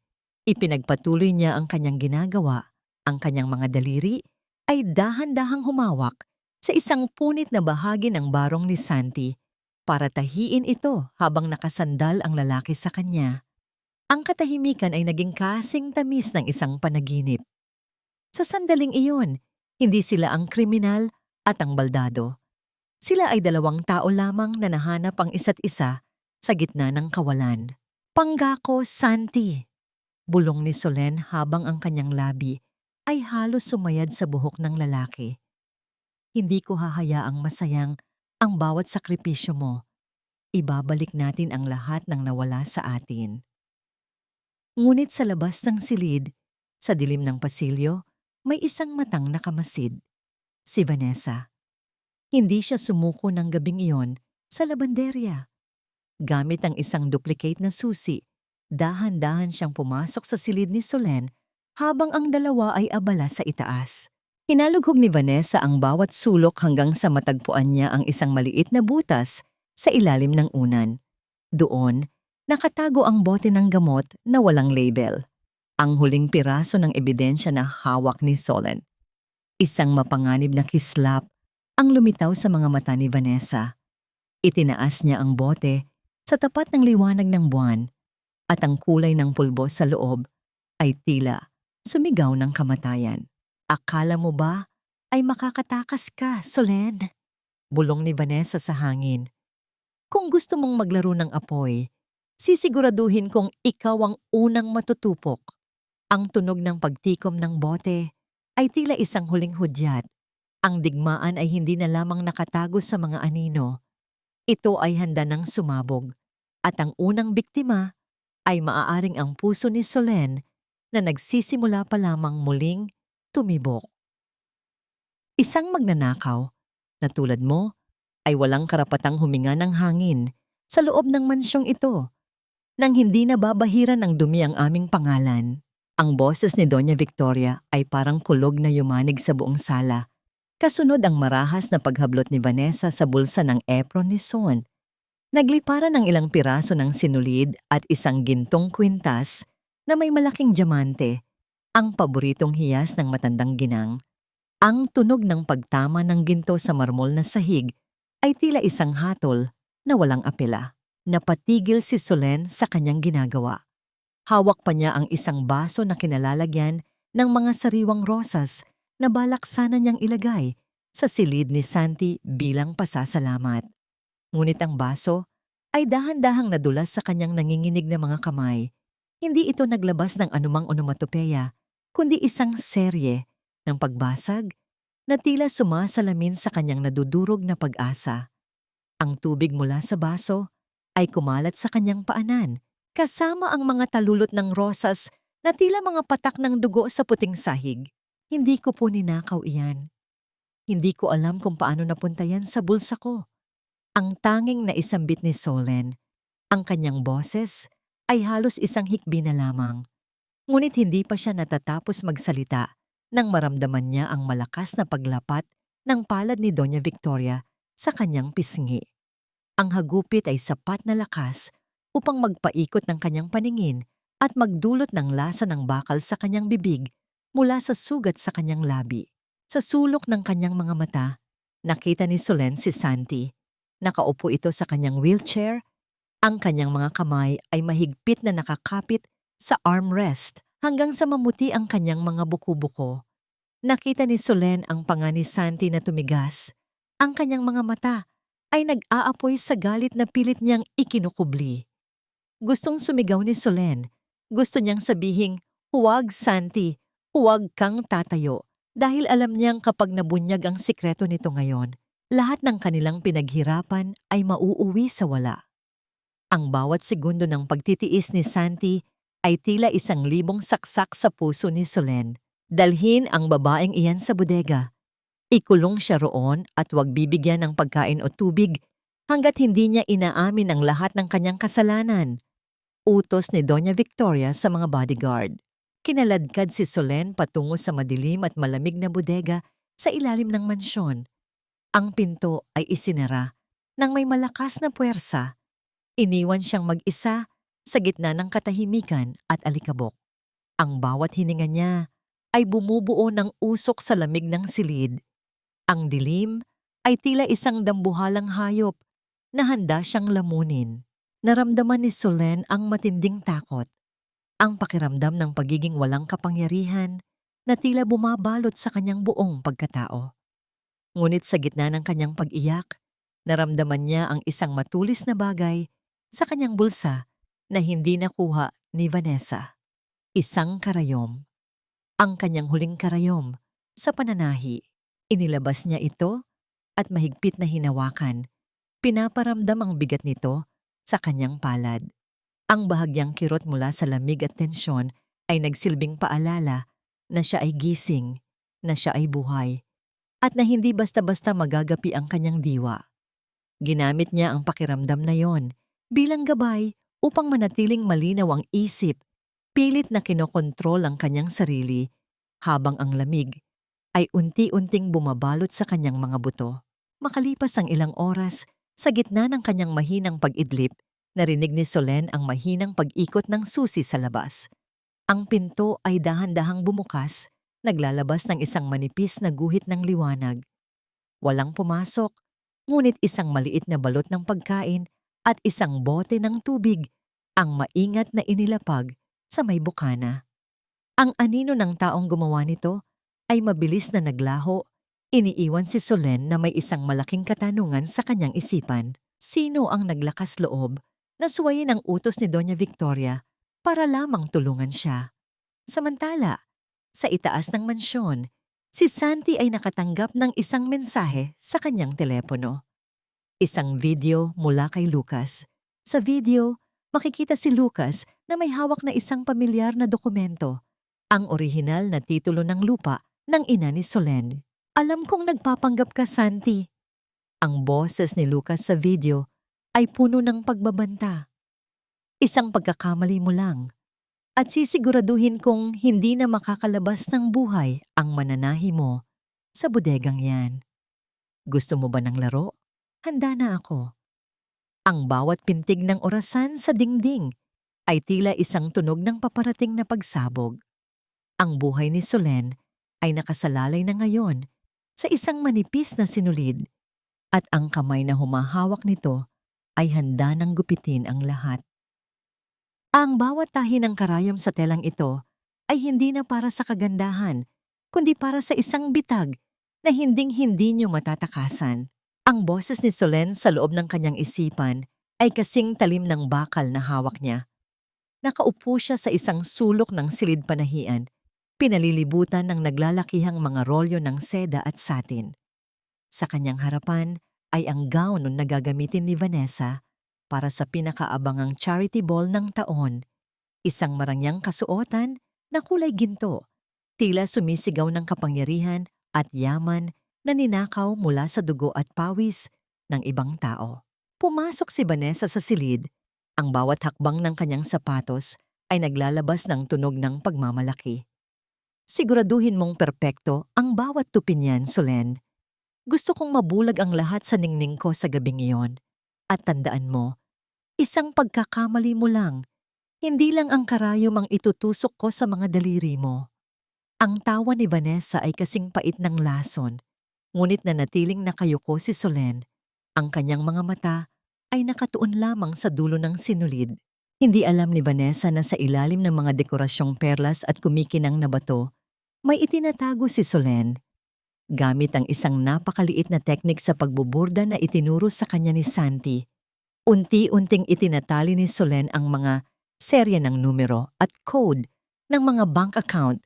[SPEAKER 1] Ipinagpatuloy niya ang kanyang ginagawa. Ang kanyang mga daliri ay dahan-dahang humawak sa isang punit na bahagi ng barong ni Santi para tahiin ito habang nakasandal ang lalaki sa kanya. Ang katahimikan ay naging kasing tamis ng isang panaginip. Sa sandaling iyon, hindi sila ang kriminal at ang baldado. Sila ay dalawang tao lamang na nahanap ang isa't isa sa gitna ng kawalan. Pangako, Santi! Bulong ni Solen habang ang kanyang labi ay halos sumayad sa buhok ng lalaki. Hindi ko hahayaang masayang Ang bawat sakripisyo mo, ibabalik natin ang lahat ng nawala sa atin. Ngunit sa labas ng silid, sa dilim ng pasilyo, may isang matang nakamasid. Si Vanessa. Hindi siya sumuko ng gabing iyon sa labanderya. Gamit ang isang duplicate na susi, dahan-dahan siyang pumasok sa silid ni Solen habang ang dalawa ay abala sa itaas. Hinalughog ni Vanessa ang bawat sulok hanggang sa matagpuan niya ang isang maliit na butas sa ilalim ng unan. Doon, nakatago ang bote ng gamot na walang label. Ang huling piraso ng ebidensya na hawak ni Solen. Isang mapanganib na kislap ang lumitaw sa mga mata ni Vanessa. Itinaas niya ang bote sa tapat ng liwanag ng buwan at ang kulay ng pulbo sa loob ay tila sumigaw ng kamatayan. Akala mo ba ay makakatakas ka, Solen? Bulong ni Vanessa sa hangin. Kung gusto mong maglaro ng apoy, sisiguraduhin kong ikaw ang unang matutupok. Ang tunog ng pagtikom ng bote ay tila isang huling hudyat. Ang digmaan ay hindi na lamang nakatago sa mga anino. Ito ay handa ng sumabog at ang unang biktima ay maaaring ang puso ni Solen na nagsisimula pa lamang muling tumibok. Isang magnanakaw na tulad mo ay walang karapatang huminga ng hangin sa loob ng mansyong ito nang hindi nababahiran ng dumi ang aming pangalan. Ang boses ni Doña Victoria ay parang kulog na yumanig sa buong sala. Kasunod ang marahas na paghablot ni Vanessa sa bulsa ng apron ni Son. Nagliparan ng ilang piraso ng sinulid at isang gintong kwintas na may malaking diamante, ang paboritong hiyas ng matandang ginang. Ang tunog ng pagtama ng ginto sa marmol na sahig ay tila isang hatol na walang apela. Napatigil si Solen sa kanyang ginagawa. Hawak pa niya ang isang baso na kinalalagyan ng mga sariwang rosas na balak sana niyang ilagay sa silid ni Santi bilang pasasalamat. Ngunit ang baso ay dahan-dahang nadulas sa kanyang nanginginig na mga kamay. Hindi ito naglabas ng anumang onomatopeya, kundi isang serye ng pagbasag na tila sumasalamin sa kanyang nadudurog na pag-asa. Ang tubig mula sa baso ay kumalat sa kanyang paanan, kasama ang mga talulot ng rosas na tila mga patak ng dugo sa puting sahig. Hindi ko po ninakaw iyan. Hindi ko alam kung paano napunta yan sa bulsa ko. Ang tanging naisambit ni Solen, ang kanyang boses, ay halos isang hikbi na lamang. Ngunit hindi pa siya natatapos magsalita nang maramdaman niya ang malakas na paglapat ng palad ni Doña Victoria sa kanyang pisngi. Ang hagupit ay sapat na lakas upang magpaikot ng kanyang paningin at magdulot ng lasa ng bakal sa kanyang bibig mula sa sugat sa kanyang labi. Sa sulok ng kanyang mga mata, nakita ni Solen si Santi. Nakaupo ito sa kanyang wheelchair. Ang kanyang mga kamay ay mahigpit na nakakapit sa armrest hanggang sa mamuti ang kanyang mga buko-buko. Nakita ni Solen ang panga ni Santi na tumigas. Ang kanyang mga mata ay nag-aapoy sa galit na pilit niyang ikinukubli. Gustong sumigaw ni Solen. Gusto niyang sabihing, "Huwag, Santi, huwag kang tatayo." Dahil alam niyang kapag nabunyag ang sikreto nito ngayon, lahat ng kanilang pinaghirapan ay mauuwi sa wala. Ang bawat segundo ng pagtitiis ni Santi ay tila 1,000 saksak sa puso ni Solen. Dalhin ang babaeng iyan sa bodega. Ikulong siya roon at huwag bibigyan ng pagkain o tubig hanggat hindi niya inaamin ang lahat ng kanyang kasalanan. Utos ni Doña Victoria sa mga bodyguard. Kinaladkad si Solen patungo sa madilim at malamig na bodega sa ilalim ng mansyon. Ang pinto ay isinara nang may malakas na puwersa. Iniwan siyang mag-isa sa gitna ng katahimikan at alikabok. Ang bawat hininga niya ay bumubuo ng usok sa lamig ng silid. Ang dilim ay tila isang dambuhalang hayop na handa siyang lamunin. Naramdaman ni Solen ang matinding takot. Ang pakiramdam ng pagiging walang kapangyarihan na tila bumabalot sa kanyang buong pagkatao. Ngunit sa gitna ng kanyang pag-iyak, naramdaman niya ang isang matulis na bagay sa kanyang bulsa na hindi nakuha ni Vanessa. Isang karayom. Ang kanyang huling karayom sa pananahi. Inilabas niya ito at mahigpit na hinawakan. Pinaparamdam ang bigat nito sa kanyang palad. Ang bahagyang kirot mula sa lamig at tensyon ay nagsilbing paalala na siya ay gising, na siya ay buhay, at na hindi basta-basta magagapi ang kanyang diwa. Ginamit niya ang pakiramdam na yon bilang gabay upang manatiling malinaw ang isip, pilit na kinokontrol ang kanyang sarili habang ang lamig ay unti-unting bumabalot sa kanyang mga buto. Makalipas ang ilang oras, sa gitna ng kanyang mahinang pag-idlip, narinig ni Solen ang mahinang pag-ikot ng susi sa labas. Ang pinto ay dahan-dahang bumukas, naglalabas ng isang manipis na guhit ng liwanag. Walang pumasok, ngunit isang maliit na balot ng pagkain at isang bote ng tubig ang maingat na inilapag sa may bukana. Ang anino ng taong gumawa nito ay mabilis na naglaho. Iniiwan si Solen na may isang malaking katanungan sa kanyang isipan. Sino ang naglakas loob na suwayin ang utos ni Doña Victoria para lamang tulungan siya? Samantala, sa itaas ng mansyon, si Santi ay nakatanggap ng isang mensahe sa kanyang telepono. Isang video mula kay Lucas. Sa video, makikita si Lucas na may hawak na isang pamilyar na dokumento, ang orihinal na titulo ng lupa ng ina ni Solen. Alam kong nagpapanggap ka, Santi. Ang boses ni Lucas sa video ay puno ng pagbabanta. Isang pagkakamali mo lang at sisiguraduhin kong hindi na makakalabas ng buhay ang mananahi mo sa bodegang yan. Gusto mo ba ng laro? Handa na ako. Ang bawat pintig ng orasan sa dingding ay tila isang tunog ng paparating na pagsabog. Ang buhay ni Solen ay nakasalalay na ngayon sa isang manipis na sinulid at ang kamay na humahawak nito ay handa nang gupitin ang lahat. Ang bawat tahi ng karayom sa telang ito ay hindi na para sa kagandahan, kundi para sa isang bitag na hinding-hindi niyo matatakasan. Ang boses ni Solen sa loob ng kanyang isipan ay kasing talim ng bakal na hawak niya. Nakaupo siya sa isang sulok ng silid panahian, pinalilibutan ng naglalakihang mga rolyo ng seda at satin. Sa kanyang harapan ay ang gown na gagamitin ni Vanessa para sa pinakaabangang charity ball ng taon. Isang marangyang kasuotan na kulay ginto, tila sumisigaw ng kapangyarihan at yaman na ninakaw mula sa dugo at pawis ng ibang tao. Pumasok si Vanessa sa silid. Ang bawat hakbang ng kanyang sapatos ay naglalabas ng tunog ng pagmamalaki. Siguraduhin mong perpekto ang bawat tupi niyan, Solen. Gusto kong mabulag ang lahat sa ningning ko sa gabing iyon. At tandaan mo, isang pagkakamali mo lang, hindi lang ang karayom ang itutusok ko sa mga daliri mo. Ang tawa ni Vanessa ay kasing pait ng lason, ngunit nanatiling nakayuko si Solen. Ang kanyang mga mata ay nakatuon lamang sa dulo ng sinulid. Hindi alam ni Vanessa na sa ilalim ng mga dekorasyong perlas at kumikinang na bato, may itinatago si Solen. Gamit ang isang napakaliit na teknik sa pagbuburda na itinuro sa kanya ni Santi, unti-unting itinatali ni Solen ang mga serye ng numero at code ng mga bank account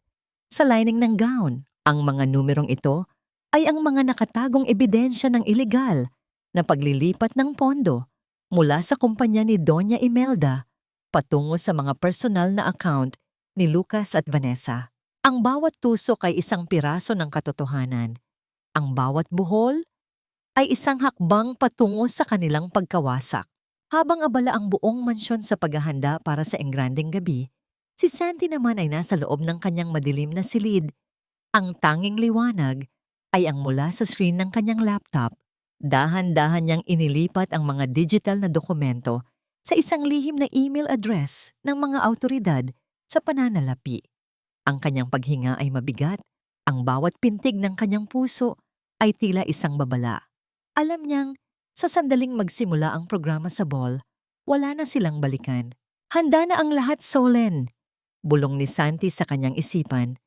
[SPEAKER 1] sa lining ng gown. Ang mga numerong ito ay ang mga nakatagong ebidensya ng ilegal na paglilipat ng pondo mula sa kumpanya ni Doña Imelda patungo sa mga personal na account ni Lucas at Vanessa. Ang bawat tusok ay isang piraso ng katotohanan. Ang bawat buhol ay isang hakbang patungo sa kanilang pagkawasak. Habang abala ang buong mansyon sa paghahanda para sa engranding gabi, si Santi naman ay nasa loob ng kanyang madilim na silid. Ang tanging liwanag ay ang mula sa screen ng kanyang laptop. Dahan-dahan niyang inilipat ang mga digital na dokumento sa isang lihim na email address ng mga awtoridad sa pananalapi. Ang kanyang paghinga ay mabigat. Ang bawat pintig ng kanyang puso ay tila isang babala. Alam niyang sa sandaling magsimula ang programa sa ball, wala na silang balikan. Handa na ang lahat, Solen, bulong ni Santi sa kanyang isipan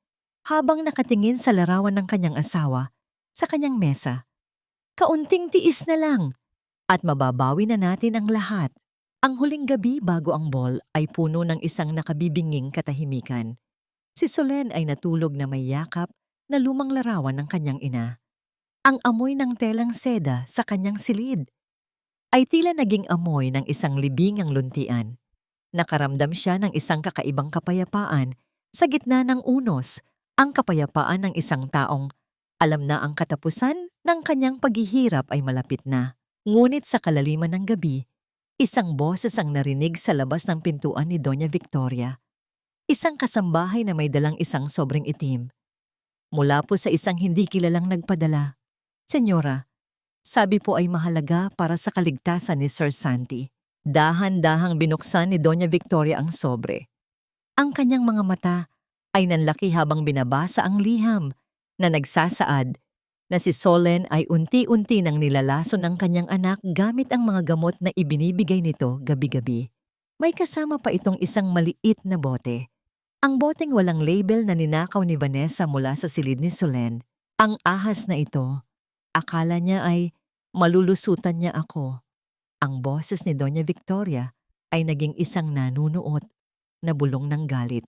[SPEAKER 1] habang nakatingin sa larawan ng kanyang asawa sa kanyang mesa. Kaunting tiis na lang at mababawi na natin ang lahat. Ang huling gabi bago ang ball ay puno ng isang nakabibinging katahimikan. Si Solen ay natulog na may yakap na lumang larawan ng kanyang ina. Ang amoy ng telang seda sa kanyang silid ay tila naging amoy ng isang libingang luntian. Nakaramdam siya ng isang kakaibang kapayapaan sa gitna ng unos, ang kapayapaan ng isang taong alam na ang katapusan ng kanyang paghihirap ay malapit na. Ngunit sa kalaliman ng gabi, isang boses ang narinig sa labas ng pintuan ni Doña Victoria. Isang kasambahay na may dalang isang sobrang itim. Mula po sa isang hindi kilalang nagpadala. Senyora, sabi po ay mahalaga para sa kaligtasan ni Sir Santi. Dahan-dahang binuksan ni Doña Victoria ang sobre. Ang kanyang mga mata ay nanlaki habang binabasa ang liham na nagsasaad na si Solen ay unti-unti nang nilalason ng kanyang anak gamit ang mga gamot na ibinibigay nito gabi-gabi. May kasama pa itong isang maliit na bote. Ang boteng walang label na ninakaw ni Vanessa mula sa silid ni Solen. Ang ahas na ito, akala niya ay malulusutan niya ako. Ang boses ni Doña Victoria ay naging isang nanunuot na bulong ng galit.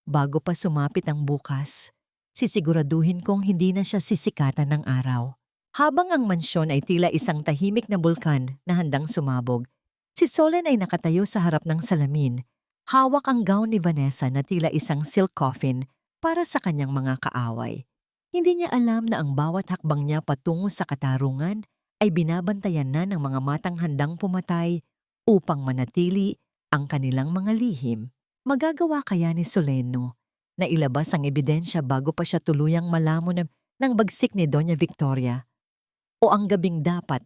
[SPEAKER 1] Bago pa sumapit ang bukas, sisiguraduhin kong hindi na siya sisikatan ng araw. Habang ang mansyon ay tila isang tahimik na bulkan na handang sumabog, si Solen ay nakatayo sa harap ng salamin. Hawak ang gown ni Vanessa na tila isang silk coffin para sa kanyang mga kaaway. Hindi niya alam na ang bawat hakbang niya patungo sa katarungan ay binabantayan na ng mga matang handang pumatay upang manatili ang kanilang mga lihim. Magagawa kaya ni Soleno na ilabas ang ebidensya bago pa siya tuluyang malamon ng bagsik ni Doña Victoria? O ang gabing dapat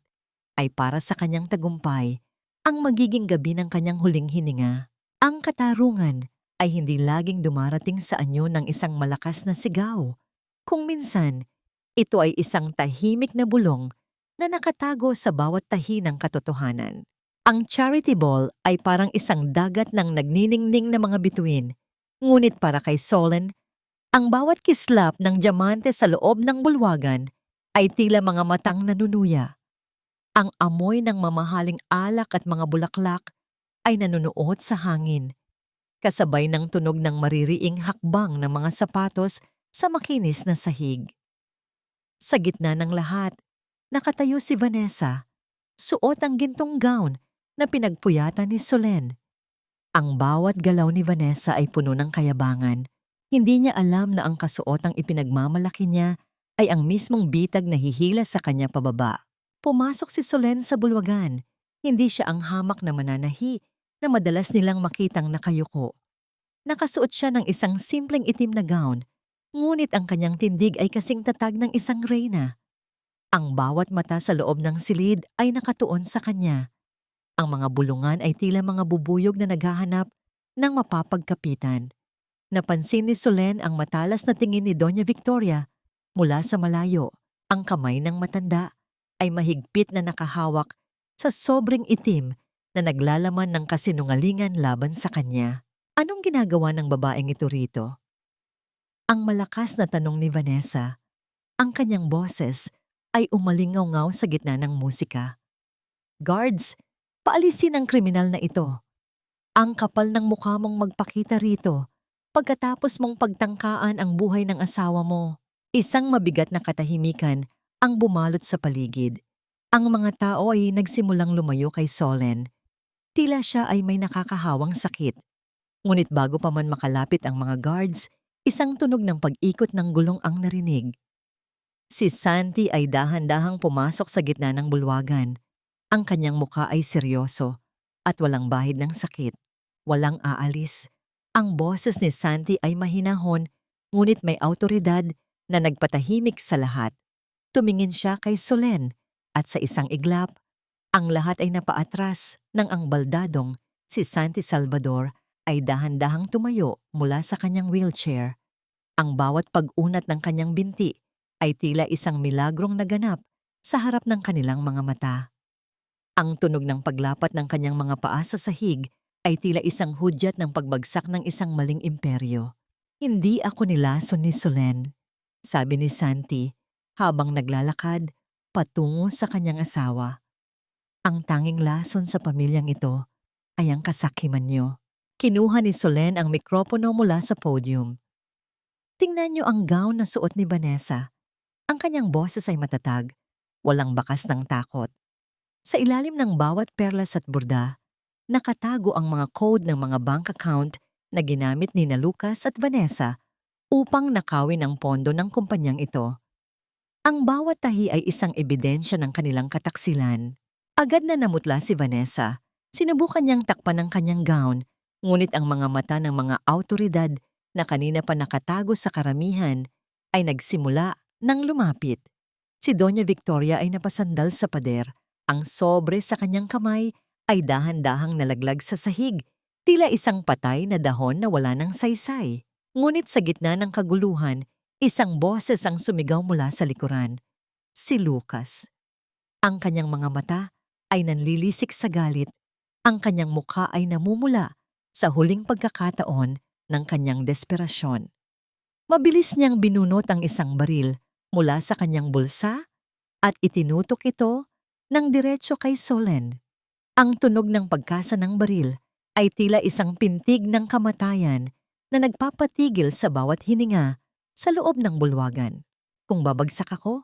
[SPEAKER 1] ay para sa kanyang tagumpay, ang magiging gabi ng kanyang huling hininga? Ang katarungan ay hindi laging dumarating sa anyo ng isang malakas na sigaw. Kung minsan, ito ay isang tahimik na bulong na nakatago sa bawat tahi ng katotohanan. Ang charity ball ay parang isang dagat ng nagniningning na mga bituin. Ngunit para kay Solen, ang bawat kislap ng diamante sa loob ng bulwagan ay tila mga matang nanunuya. Ang amoy ng mamahaling alak at mga bulaklak ay nanunuot sa hangin, kasabay ng tunog ng maririing hakbang ng mga sapatos sa makinis na sahig. Sa gitna ng lahat, nakatayo si Vanessa, suot ang gintong gown na pinagpuyatan ni Solen. Ang bawat galaw ni Vanessa ay puno ng kayabangan. Hindi niya alam na ang kasuotang ipinagmamalaki niya ay ang mismong bitag na hihila sa kanya pababa. Pumasok si Solen sa bulwagan. Hindi siya ang hamak na mananahi na madalas nilang makitang nakayuko. Nakasuot siya ng isang simpleng itim na gown, ngunit ang kanyang tindig ay kasing tatag ng isang reyna. Ang bawat mata sa loob ng silid ay nakatuon sa kanya. Ang mga bulungan ay tila mga bubuyog na naghahanap ng mapapagkapitan. Napansin ni Solen ang matalas na tingin ni Doña Victoria mula sa malayo. Ang kamay ng matanda ay mahigpit na nakahawak sa sobrang itim na naglalaman ng kasinungalingan laban sa kanya. Anong ginagawa ng babaeng ito rito? Ang malakas na tanong ni Vanessa. Ang kanyang boses ay umalingaw-ngaw sa gitna ng musika. Guards, paalisin ang kriminal na ito. Ang kapal ng mukha mong magpakita rito pagkatapos mong pagtangkaan ang buhay ng asawa mo. Isang mabigat na katahimikan ang bumalot sa paligid. Ang mga tao ay nagsimulang lumayo kay Solen. Tila siya ay may nakakahawang sakit. Ngunit bago pa man makalapit ang mga guards, isang tunog ng pag-ikot ng gulong ang narinig. Si Santi ay dahan-dahang pumasok sa gitna ng bulwagan. Ang kanyang mukha ay seryoso at walang bahid ng sakit. Walang aalis. Ang boses ni Santi ay mahinahon, ngunit may awtoridad na nagpatahimik sa lahat. Tumingin siya kay Solen at sa isang iglap, ang lahat ay napaatras nang ang baldadong si Santi Salvador ay dahan-dahang tumayo mula sa kanyang wheelchair. Ang bawat pag-unat ng kanyang binti ay tila isang milagrong naganap sa harap ng kanilang mga mata. Ang tunog ng paglapat ng kanyang mga paa sa sahig ay tila isang hudyat ng pagbagsak ng isang maling imperyo. Hindi ako nilason ni Solen, sabi ni Santi habang naglalakad patungo sa kanyang asawa. Ang tanging lason sa pamilyang ito ay ang kasakiman niyo. Kinuha ni Solen ang mikropono mula sa podium. Tingnan niyo ang gown na suot ni Vanessa. Ang kanyang boses ay matatag, walang bakas ng takot. Sa ilalim ng bawat perlas at burda, nakatago ang mga code ng mga bank account na ginamit ni na Lucas at Vanessa upang nakawin ang pondo ng kumpanyang ito. Ang bawat tahi ay isang ebidensya ng kanilang kataksilan. Agad na namutla si Vanessa. Sinubukan niyang takpan ang kanyang gown, ngunit ang mga mata ng mga awtoridad na kanina pa nakatago sa karamihan ay nagsimula nang lumapit. Si Doña Victoria ay napasandal sa pader. Ang sobre sa kanyang kamay ay dahan-dahang nalaglag sa sahig, tila isang patay na dahon na wala ng saysay. Ngunit sa gitna ng kaguluhan, isang boses ang sumigaw mula sa likuran. Si Lucas. Ang kanyang mga mata ay nanlilisik sa galit. Ang kanyang mukha ay namumula sa huling pagkakataon ng kanyang desperasyon. Mabilis niyang binunot ang isang baril mula sa kanyang bulsa at itinutok ito ng diretso kay Solen. Ang tunog ng pagkasa ng baril ay tila isang pintig ng kamatayan na nagpapatigil sa bawat hininga sa loob ng bulwagan. Kung babagsak ako,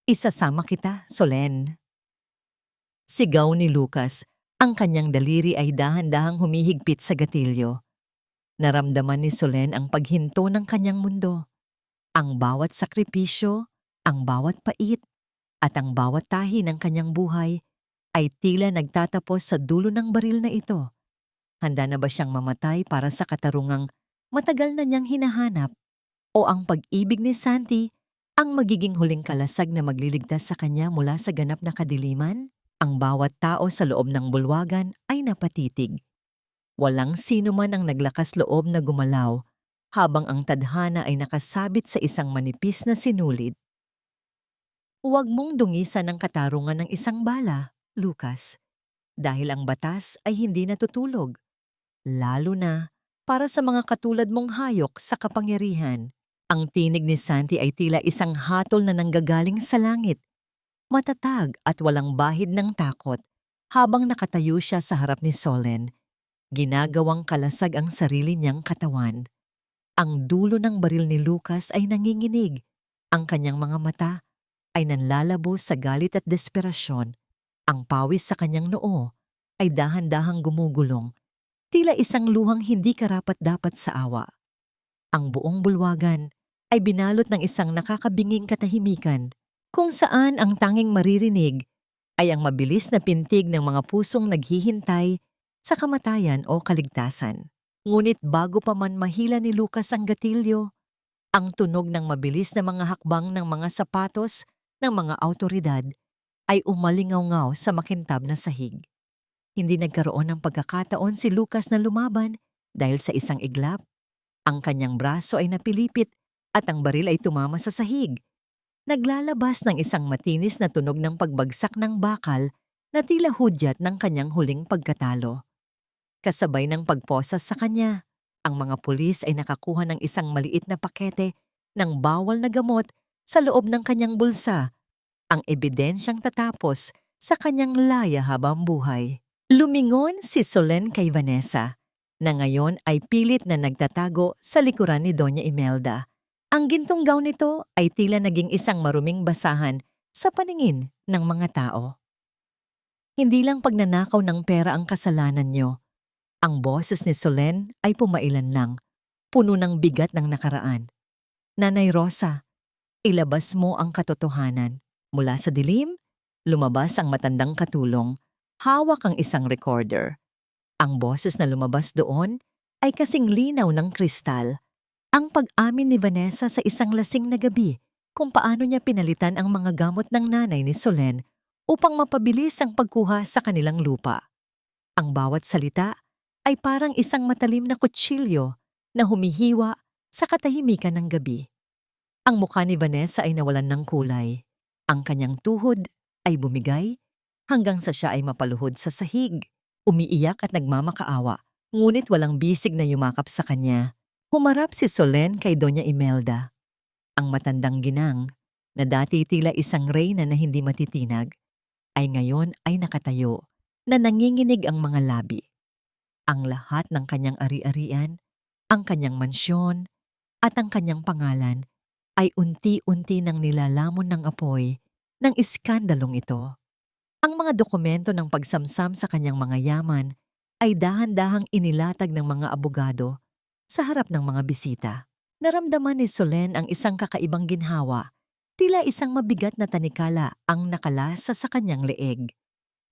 [SPEAKER 1] isasama kita, Solen. Sigaw ni Lucas, ang kanyang daliri ay dahan-dahang humihigpit sa gatilyo. Naramdaman ni Solen ang paghinto ng kanyang mundo. Ang bawat sakripisyo, ang bawat pait, at ang bawat tahi ng kanyang buhay ay tila nagtatapos sa dulo ng baril na ito. Handa na ba siyang mamatay para sa katarungang matagal na niyang hinahanap? O ang pag-ibig ni Santi ang magiging huling kalasag na magliligtas sa kanya mula sa ganap na kadiliman? Ang bawat tao sa loob ng bulwagan ay napatitig. Walang sino man ang naglakas loob na gumalaw habang ang tadhana ay nakasabit sa isang manipis na sinulid. Huwag mong dungisan ang katarungan ng isang bala, Lucas, dahil ang batas ay hindi natutulog, lalo na para sa mga katulad mong hayok sa kapangyarihan. Ang tinig ni Santi ay tila isang hatol na nanggagaling sa langit, matatag at walang bahid ng takot habang nakatayo siya sa harap ni Solen. Ginagawang kalasag ang sarili niyang katawan. Ang dulo ng baril ni Lucas ay nanginginig. Ang kanyang mga mata ay nanlalabo sa galit at desperasyon. Ang pawis sa kanyang noo ay dahan-dahang gumugulong, tila isang luhang hindi karapat-dapat sa awa. Ang buong bulwagan ay binalot ng isang nakakabinging katahimikan, kung saan ang tanging maririnig ay ang mabilis na pintig ng mga pusong naghihintay sa kamatayan o kaligtasan. Ngunit bago pa man mahila ni Lucas ang gatilyo, ang tunog ng mabilis na mga hakbang ng mga sapatos ng mga awtoridad ay umalingaw-ngaw sa makintab na sahig. Hindi nagkaroon ng pagkakataon si Lucas na lumaban dahil sa isang iglap. Ang kanyang braso ay napilipit at ang baril ay tumama sa sahig. Naglalabas ng isang matinis na tunog ng pagbagsak ng bakal na tila hudyat ng kanyang huling pagkatalo. Kasabay ng pagposas sa kanya, ang mga pulis ay nakakuha ng isang maliit na pakete ng bawal na gamot sa loob ng kanyang bulsa, ang ebidensyang tatapos sa kanyang laya habang buhay. Lumingon si Solen kay Vanessa, na ngayon ay pilit na nagtatago sa likuran ni Doña Imelda. Ang gintong gown nito ay tila naging isang maruming basahan sa paningin ng mga tao. Hindi lang pagnanakaw ng pera ang kasalanan niyo. Ang boses ni Solen ay pumailan lang, puno ng bigat ng nakaraan. Nanay Rosa, ilabas mo ang katotohanan. Mula sa dilim, lumabas ang matandang katulong, hawak ang isang recorder. Ang boses na lumabas doon ay kasing linaw ng kristal. Ang pag-amin ni Vanessa sa isang lasing na gabi kung paano niya pinalitan ang mga gamot ng nanay ni Solen upang mapabilis ang pagkuha sa kanilang lupa. Ang bawat salita ay parang isang matalim na kutsilyo na humihiwa sa katahimikan ng gabi. Ang mukha ni Vanessa ay nawalan ng kulay. Ang kanyang tuhod ay bumigay hanggang sa siya ay mapaluhod sa sahig, umiiyak at nagmamakaawa, ngunit walang bisig na yumakap sa kanya. Humarap si Solen kay Doña Imelda. Ang matandang ginang, na dati tila isang reyna na hindi matitinag, ay ngayon ay nakatayo, na nanginginig ang mga labi. Ang lahat ng kanyang ari-arian, ang kanyang mansyon, at ang kanyang pangalan ay unti-unti nang nilalamon ng apoy ng iskandalong ito. Ang mga dokumento ng pagsamsam sa kanyang mga yaman ay dahan-dahang inilatag ng mga abogado sa harap ng mga bisita. Naramdaman ni Solen ang isang kakaibang ginhawa, tila isang mabigat na tanikala ang nakalasa sa kanyang leeg.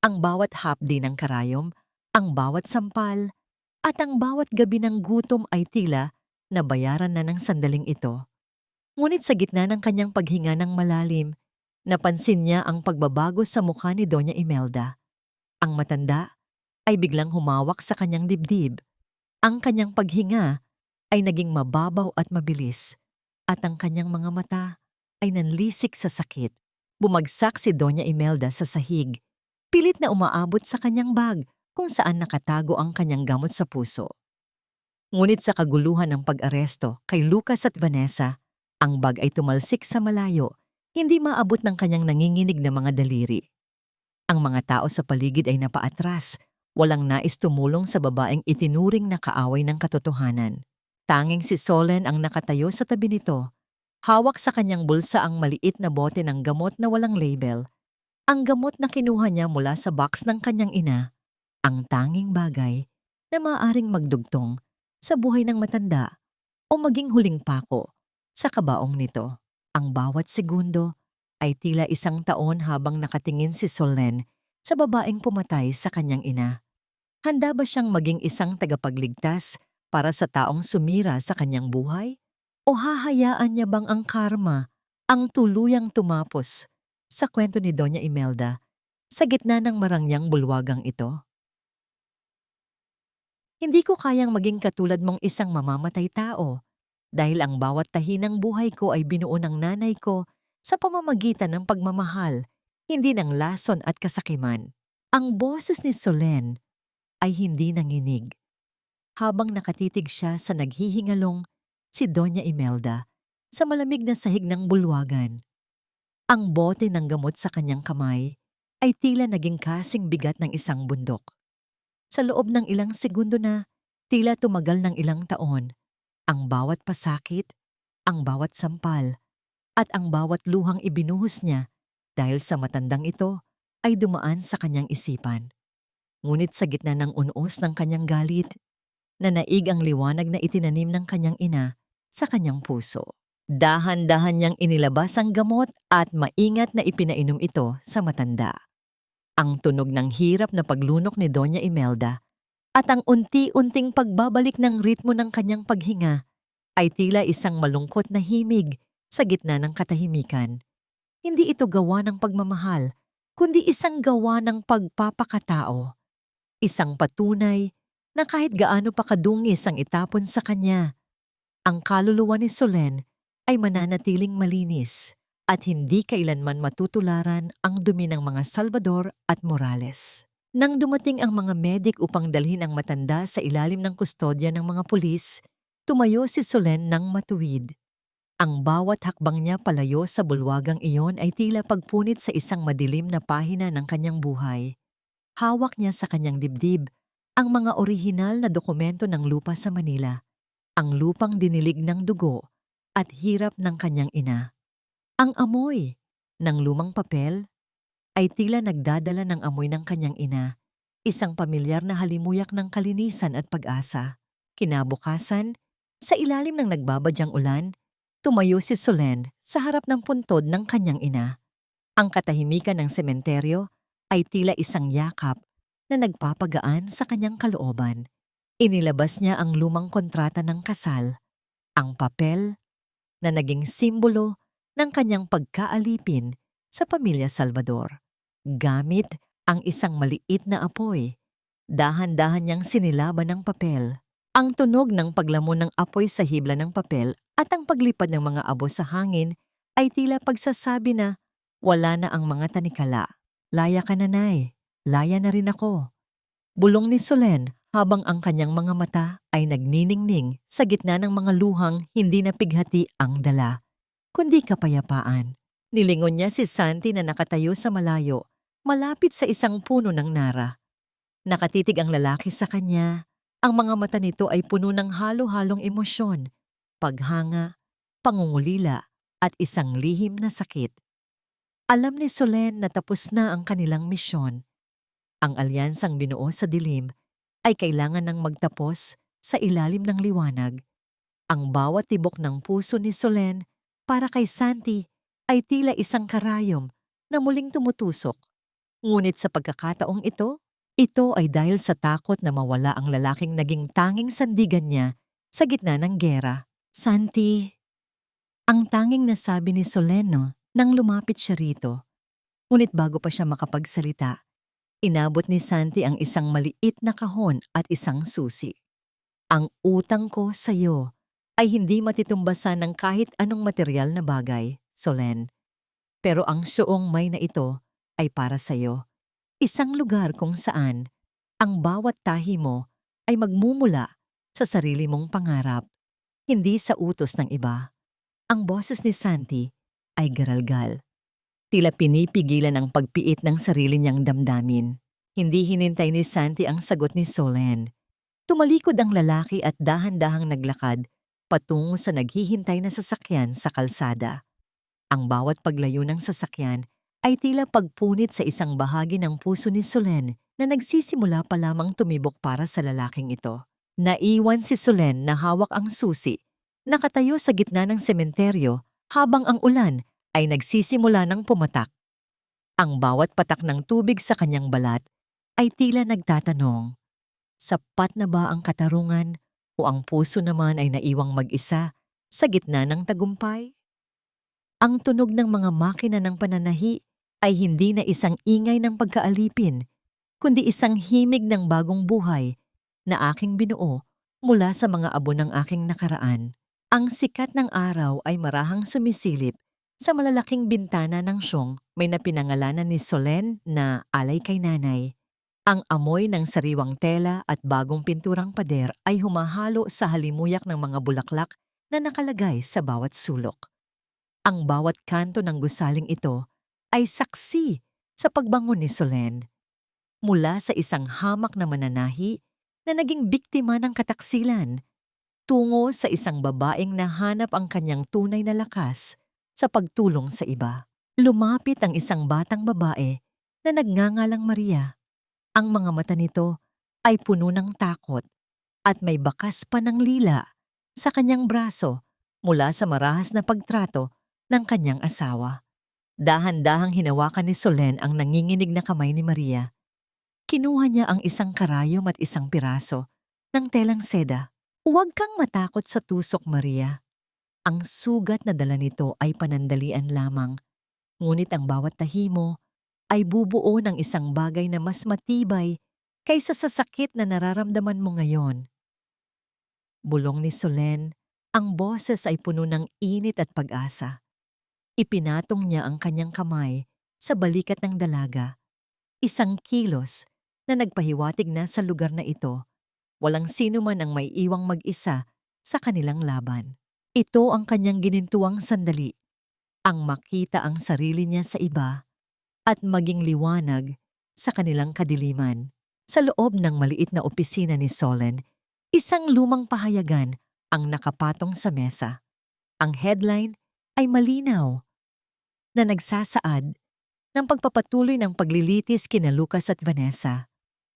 [SPEAKER 1] Ang bawat hapdi ng karayom, ang bawat sampal, at ang bawat gabi ng gutom ay tila nabayaran na ng sandaling ito. Ngunit sa gitna ng kanyang paghinga ng malalim, napansin niya ang pagbabago sa mukha ni Doña Imelda. Ang matanda ay biglang humawak sa kanyang dibdib. Ang kanyang paghinga ay naging mababaw at mabilis, at ang kanyang mga mata ay nanlisik sa sakit. Bumagsak si Doña Imelda sa sahig, pilit na umaabot sa kanyang bag kung saan nakatago ang kanyang gamot sa puso. Ngunit sa kaguluhan ng pag-aresto kay Lucas at Vanessa, ang bag ay tumalsik sa malayo, hindi maabot ng kanyang nanginginig na mga daliri. Ang mga tao sa paligid ay napaatras, walang nais tumulong sa babaeng itinuring na kaaway ng katotohanan. Tanging si Solen ang nakatayo sa tabi nito. Hawak sa kanyang bulsa ang maliit na bote ng gamot na walang label. Ang gamot na kinuha niya mula sa box ng kanyang ina. Ang tanging bagay na maaaring magdugtong sa buhay ng matanda o maging huling pako sa kabaong nito. Ang bawat segundo ay tila isang taon habang nakatingin si Solen sa babaeng pumatay sa kanyang ina. Handa ba siyang maging isang tagapagligtas para sa taong sumira sa kanyang buhay? O hahayaan niya bang ang karma ang tuluyang tumapos sa kwento ni Doña Imelda sa gitna ng marangyang bulwagang ito? Hindi ko kayang maging katulad mong isang mamamatay tao dahil ang bawat tahi ng buhay ko ay binuo ng nanay ko sa pamamagitan ng pagmamahal, hindi ng lason at kasakiman. Ang boses ni Solen ay hindi nanginig. Habang nakatitig siya sa naghihingalong si Doña Imelda sa malamig na sahig ng bulwagan. Ang bote ng gamot sa kanyang kamay ay tila naging kasing bigat ng isang bundok. Sa loob ng ilang segundo na, tila tumagal ng ilang taon, ang bawat pasakit, ang bawat sampal, at ang bawat luhang ibinuhos niya dahil sa matandang ito ay dumaan sa kanyang isipan. Ngunit sa gitna ng unos ng kanyang galit, nanaig ang liwanag na itinanim ng kanyang ina sa kanyang puso. Dahan-dahan niyang inilabas ang gamot at maingat na ipinainom ito sa matanda. Ang tunog ng hirap na paglunok ni Doña Imelda at ang unti-unting pagbabalik ng ritmo ng kanyang paghinga ay tila isang malungkot na himig sa gitna ng katahimikan. Hindi ito gawa ng pagmamahal, kundi isang gawa ng pagpapakatao. Isang patunay na kahit gaano pa kadungis ang itapon sa kanya, ang kaluluwa ni Solen ay mananatiling malinis at hindi kailanman matutularan ang dumi ng mga Salvador at Morales. Nang dumating ang mga medik upang dalhin ang matanda sa ilalim ng kustodya ng mga pulis, tumayo si Solen ng matuwid. Ang bawat hakbang niya palayo sa bulwagang iyon ay tila pagpunit sa isang madilim na pahina ng kanyang buhay. Hawak niya sa kanyang dibdib ang mga orihinal na dokumento ng lupa sa Manila, ang lupang dinilig ng dugo at hirap ng kanyang ina. Ang amoy ng lumang papel ay tila nagdadala ng amoy ng kanyang ina, isang pamilyar na halimuyak ng kalinisan at pag-asa. Kinabukasan, sa ilalim ng nagbabadyang ulan, tumayo si Solen sa harap ng puntod ng kanyang ina. Ang katahimikan ng sementeryo ay tila isang yakap na nagpapagaan sa kanyang kalooban. Inilabas niya ang lumang kontrata ng kasal, ang papel na naging simbolo ng kanyang pagkaalipin sa pamilya Salvador. Gamit ang isang maliit na apoy, dahan-dahan niyang sinilaban ng papel. Ang tunog ng paglamon ng apoy sa hibla ng papel at ang paglipad ng mga abo sa hangin ay tila pagsasabi na wala na ang mga tanikala. Laya ka na, Nay. Laya na rin ako. Bulong ni Solen habang ang kanyang mga mata ay nagniningning sa gitna ng mga luhang hindi napighati ang dala, kundi kapayapaan. Nilingon niya si Santi na nakatayo sa malayo, malapit sa isang puno ng nara. Nakatitig ang lalaki sa kanya. Ang mga mata nito ay puno ng halo-halong emosyon, paghanga, pangungulila, at isang lihim na sakit. Alam ni Solen na tapos na ang kanilang misyon. Ang alyansang binuo sa dilim ay kailangan ng magtapos sa ilalim ng liwanag. Ang bawat tibok ng puso ni Solen para kay Santi ay tila isang karayom na muling tumutusok. Ngunit sa pagkakataong ito ay dahil sa takot na mawala ang lalaking naging tanging sandigan niya sa gitna ng giyera. Santi, ang tanging nasabi ni Soleno nang lumapit siya rito. Ngunit bago pa siya makapagsalita, inabot ni Santi ang isang maliit na kahon at isang susi. Ang utang ko sa iyo ay hindi matitumbasan ng kahit anong material na bagay, Solen. Pero ang suong may na ito ay para sa iyo. Isang lugar kung saan ang bawat tahi mo ay magmumula sa sarili mong pangarap, hindi sa utos ng iba. Ang boses ni Santi ay garalgal. Tila pinipigilan ang pagpiit ng sarili niyang damdamin. Hindi hinintay ni Santi ang sagot ni Solen. Tumalikod ang lalaki at dahan-dahang naglakad patungo sa naghihintay na sasakyan sa kalsada. Ang bawat paglayo ng sasakyan ay tila pagpunit sa isang bahagi ng puso ni Solen na nagsisimula pa lamang tumibok para sa lalaking ito. Naiwan si Solen na hawak ang susi, nakatayo sa gitna ng sementeryo habang ang ulan ay nagsisimula ng pumatak. Ang bawat patak ng tubig sa kanyang balat ay tila nagtatanong, sapat na ba ang katarungan o ang puso naman ay naiwang mag-isa sa gitna ng tagumpay? Ang tunog ng mga makina ng pananahi ay hindi na isang ingay ng pagkaalipin, kundi isang himig ng bagong buhay na aking binuo mula sa mga abo ng aking nakaraan. Ang sikat ng araw ay marahang sumisilip sa malalaking bintana ng siyong may napinangalanan ni Solen na alay kay nanay. Ang amoy ng sariwang tela at bagong pinturang pader ay humahalo sa halimuyak ng mga bulaklak na nakalagay sa bawat sulok. Ang bawat kanto ng gusaling ito ay saksi sa pagbangon ni Solen. Mula sa isang hamak na mananahi na naging biktima ng kataksilan, tungo sa isang babaeng nahanap ang kanyang tunay na lakas sa pagtulong sa iba. Lumapit ang isang batang babae na nagngangalang Maria. Ang mga mata nito ay puno ng takot at may bakas pa ng lila sa kanyang braso mula sa marahas na pagtrato ng kanyang asawa. Dahan-dahang hinawakan ni Solen ang nanginginig na kamay ni Maria. Kinuha niya ang isang karayom at isang piraso ng telang seda. Huwag kang matakot sa tusok, Maria. Ang sugat na dala nito ay panandalian lamang, ngunit ang bawat tahi mo ay bubuo ng isang bagay na mas matibay kaysa sa sakit na nararamdaman mo ngayon. Bulong ni Solen, ang boses ay puno ng init at pag-asa. Ipinatong niya ang kanyang kamay sa balikat ng dalaga, isang kilos na nagpahiwatig na sa lugar na ito, walang sino man ang may iwang mag-isa sa kanilang laban. Ito ang kanyang ginintuang sandali, ang makita ang sarili niya sa iba at maging liwanag sa kanilang kadiliman. Sa loob ng maliit na opisina ni Solen, isang lumang pahayagan ang nakapatong sa mesa. Ang headline ay malinaw na nagsasaad ng pagpapatuloy ng paglilitis kina Lucas at Vanessa.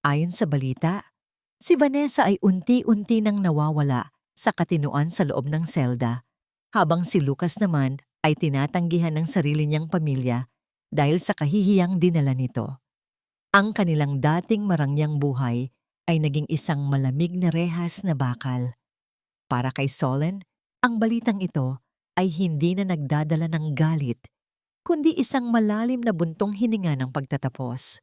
[SPEAKER 1] Ayon sa balita, si Vanessa ay unti-unti nang nawawala sa katinuan sa loob ng selda, habang si Lucas naman ay tinatanggihan ng sarili niyang pamilya dahil sa kahihiyang dinala nito. Ang kanilang dating marangyang buhay ay naging isang malamig na rehas na bakal. Para kay Solen, ang balitang ito ay hindi na nagdadala ng galit, kundi isang malalim na buntong hininga ng pagtatapos.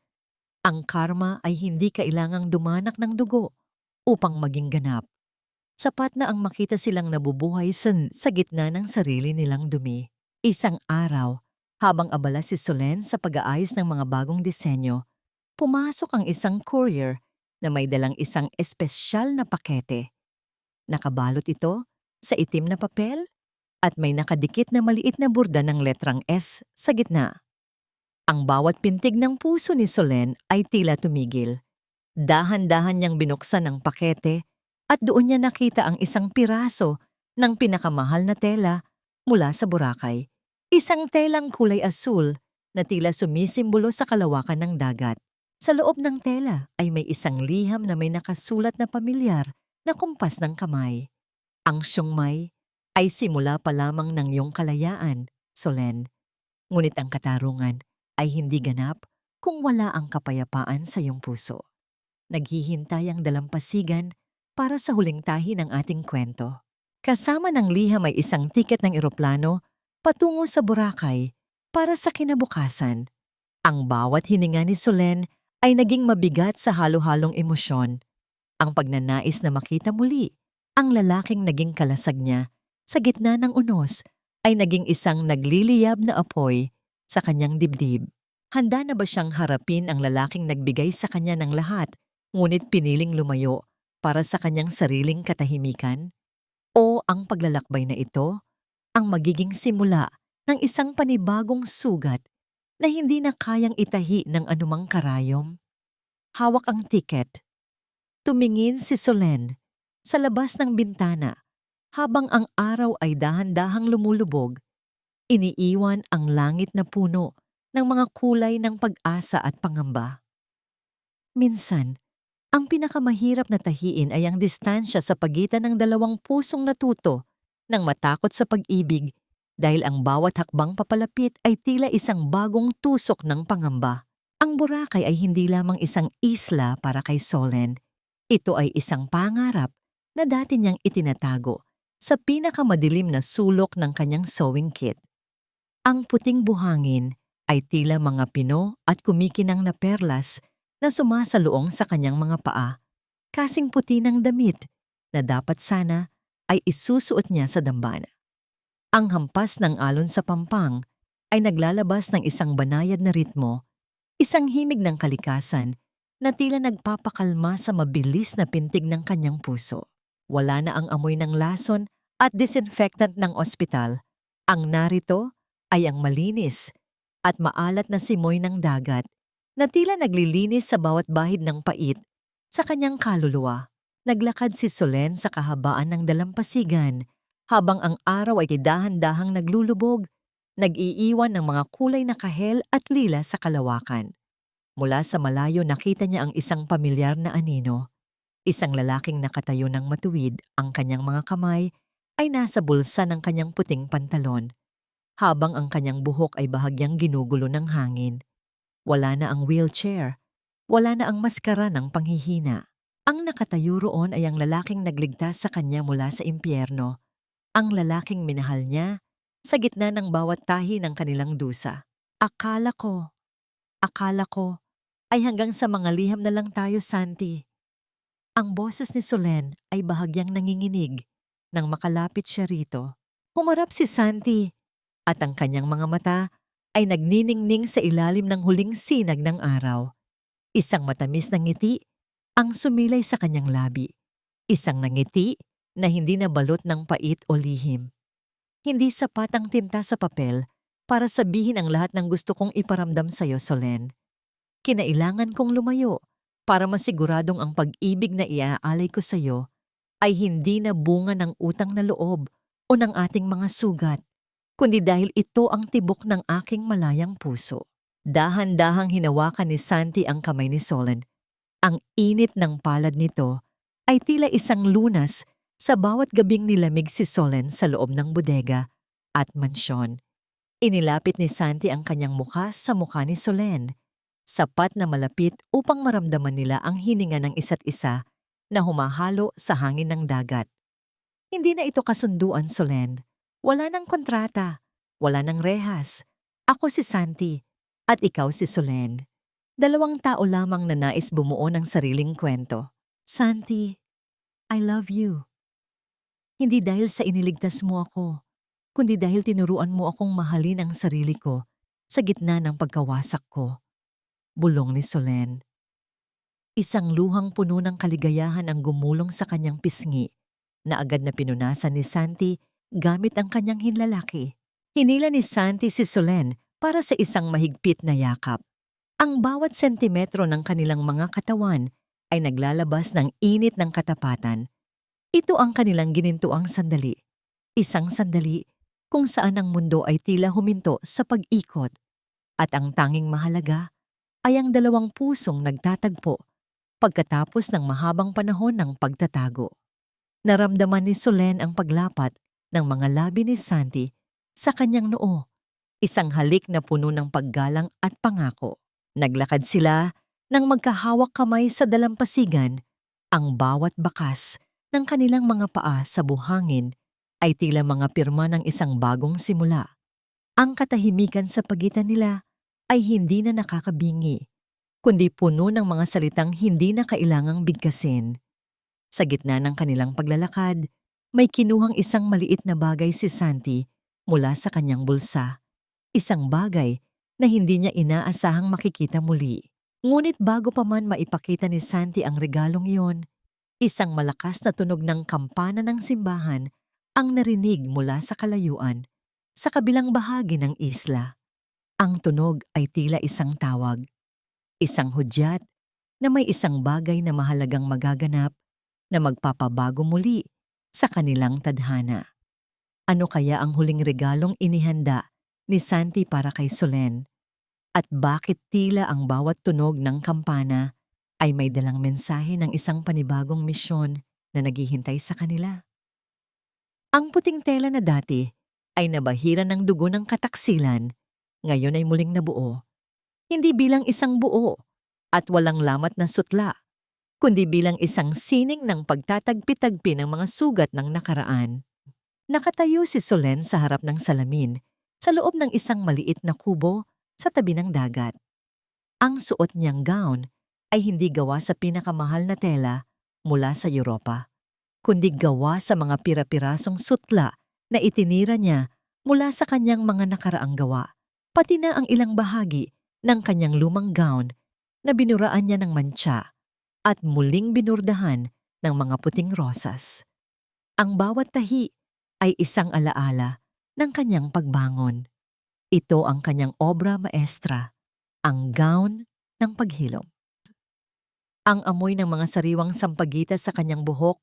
[SPEAKER 1] Ang karma ay hindi kailangang dumanak ng dugo upang maging ganap. Sapat na ang makita silang nabubuhay sa gitna ng sarili nilang dumi. Isang araw, habang abala si Solen sa pag-aayos ng mga bagong disenyo, pumasok ang isang courier na may dalang isang espesyal na pakete. Nakabalot ito sa itim na papel at may nakadikit na maliit na burda ng letrang S sa gitna. Ang bawat pintig ng puso ni Solen ay tila tumigil. Dahan-dahan niyang binuksan ang pakete at doon niya nakita ang isang piraso ng pinakamahal na tela mula sa Boracay. Isang telang kulay asul na tila sumisimbolo sa kalawakan ng dagat. Sa loob ng tela ay may isang liham na may nakasulat na pamilyar na kumpas ng kamay. Ang siyungmay ay simula pa lamang ng iyong kalayaan, Solen. Ngunit ang katarungan ay hindi ganap kung wala ang kapayapaan sa iyong puso. Naghihintay ang dalampasigan para sa huling tahi ng ating kwento. Kasama ng liham ay isang tiket ng eroplano patungo sa Boracay para sa kinabukasan. Ang bawat hininga ni Solen ay naging mabigat sa halo-halong emosyon. Ang pagnanais na makita muli ang lalaking naging kalasag niya sa gitna ng unos ay naging isang nagliliyab na apoy sa kanyang dibdib. Handa na ba siyang harapin ang lalaking nagbigay sa kanya ng lahat, ngunit piniling lumayo para sa kanyang sariling katahimikan? O ang paglalakbay na ito ang magiging simula ng isang panibagong sugat na hindi na kayang itahi ng anumang karayom? Hawak ang tiket. Tumingin si Solen sa labas ng bintana habang ang araw ay dahan-dahang lumulubog. Iniiwan ang langit na puno ng mga kulay ng pag-asa at pangamba. Minsan, ang pinakamahirap na tahiin ay ang distansya sa pagitan ng dalawang pusong natuto ng matakot sa pag-ibig dahil ang bawat hakbang papalapit ay tila isang bagong tusok ng pangamba. Ang Boracay ay hindi lamang isang isla para kay Solen. Ito ay isang pangarap na dati niyang itinatago sa pinakamadilim na sulok ng kanyang sewing kit. Ang puting buhangin ay tila mga pino at kumikinang na perlas na sumasaluong sa kanyang mga paa, kasing puti ng damit na dapat sana ay isusuot niya sa dambana. Ang hampas ng alon sa pampang ay naglalabas ng isang banayad na ritmo, isang himig ng kalikasan na tila nagpapakalma sa mabilis na pintig ng kanyang puso. Wala na ang amoy ng lason at disinfectant ng ospital. Ang narito ay ang malinis at maalat na simoy ng dagat na tila naglilinis sa bawat bahid ng pait sa kanyang kaluluwa. Naglakad si Solen sa kahabaan ng dalampasigan habang ang araw ay dahan-dahang naglulubog, nag-iiwan ng mga kulay na kahel at lila sa kalawakan. Mula sa malayo nakita niya ang isang pamilyar na anino. Isang lalaking nakatayo ng matuwid, ang kanyang mga kamay ay nasa bulsa ng kanyang puting pantalon, habang ang kanyang buhok ay bahagyang ginugulo ng hangin. Wala na ang wheelchair, wala na ang maskara ng panghihina. Ang nakatayo roon ay ang lalaking nagligtas sa kanya mula sa impyerno, ang lalaking minahal niya sa gitna ng bawat tahi ng kanilang dusa. Akala ko, ay hanggang sa mga liham na lang tayo, Santi. Ang boses ni Solen ay bahagyang nanginginig nang makalapit siya rito. Humarap si Santi at ang kanyang mga mata ay nagniningning sa ilalim ng huling sinag ng araw. Isang matamis na ngiti ang sumilay sa kanyang labi. Isang ngiti na hindi nabalot ng pait o lihim. Hindi sapat ang tinta sa papel para sabihin ang lahat ng gusto kong iparamdam sa iyo, Solen. Kinailangan kong lumayo para masiguradong ang pag-ibig na iaalay ko sa iyo ay hindi na bunga ng utang na loob o ng ating mga sugat, kundi dahil ito ang tibok ng aking malayang puso. Dahan-dahang hinawakan ni Santi ang kamay ni Solen. Ang init ng palad nito ay tila isang lunas sa bawat gabing nilamig si Solen sa loob ng bodega at mansyon. Inilapit ni Santi ang kanyang mukha sa mukha ni Solen, sapat na malapit upang maramdaman nila ang hininga ng isa't isa na humahalo sa hangin ng dagat. Hindi na ito kasunduan, Solen. Wala nang kontrata, wala nang rehas. Ako si Santi at ikaw si Solen. Dalawang tao lamang na nais bumuo ng sariling kwento. Santi, I love you. Hindi dahil sa iniligtas mo ako, kundi dahil tinuruan mo akong mahalin ang sarili ko sa gitna ng pagkawasak ko. Bulong ni Solen. Isang luhang puno ng kaligayahan ang gumulong sa kanyang pisngi na agad na pinunasan ni Santi gamit ang kanyang hinlalaki. Hinila ni Santi si Solen para sa isang mahigpit na yakap. Ang bawat sentimetro ng kanilang mga katawan ay naglalabas ng init ng katapatan. Ito ang kanilang ginintuang sandali. Isang sandali kung saan ang mundo ay tila huminto sa pag-ikot at ang tanging mahalaga ay ang dalawang pusong nagtatagpo pagkatapos ng mahabang panahon ng pagtatago. Naramdaman ni Solen ang paglapat ng mga labi ni Santi sa kanyang noo, isang halik na puno ng paggalang at pangako. Naglakad sila nang magkahawak kamay sa dalampasigan, ang bawat bakas ng kanilang mga paa sa buhangin ay tila mga pirma ng isang bagong simula. Ang katahimikan sa pagitan nila ay hindi na nakakabingi, kundi puno ng mga salitang hindi na kailangang bigkasin. Sa gitna ng kanilang paglalakad, may kinuhang isang maliit na bagay si Santi mula sa kanyang bulsa. Isang bagay na hindi niya inaasahang makikita muli. Ngunit bago pa man maipakita ni Santi ang regalong iyon, isang malakas na tunog ng kampana ng simbahan ang narinig mula sa kalayuan sa kabilang bahagi ng isla. Ang tunog ay tila isang tawag, isang hudyat na may isang bagay na mahalagang magaganap na magpapabago muli sa kanilang tadhana. Ano kaya ang huling regalong inihanda ni Santi para kay Solen? At bakit tila ang bawat tunog ng kampana ay may dalang mensahe ng isang panibagong misyon na naghihintay sa kanila? Ang puting tela na dati ay nabahiran ng dugo ng kataksilan, ngayon ay muling nabuo. Hindi bilang isang buo at walang lamat na sutla, kundi bilang isang sining ng pagtatagpi-tagpi ng mga sugat ng nakaraan. Nakatayo si Solen sa harap ng salamin, sa loob ng isang maliit na kubo sa tabi ng dagat. Ang suot niyang gown ay hindi gawa sa pinakamahal na tela mula sa Europa, kundi gawa sa mga pira-pirasong sutla na itinira niya mula sa kanyang mga nakaraang gawa, pati na ang ilang bahagi ng kanyang lumang gown na binuraan niya ng mantsa at muling binurdahan ng mga puting rosas. Ang bawat tahi ay isang alaala ng kanyang pagbangon. Ito ang kanyang obra maestra, ang gown ng paghilom. Ang amoy ng mga sariwang sampagita sa kanyang buhok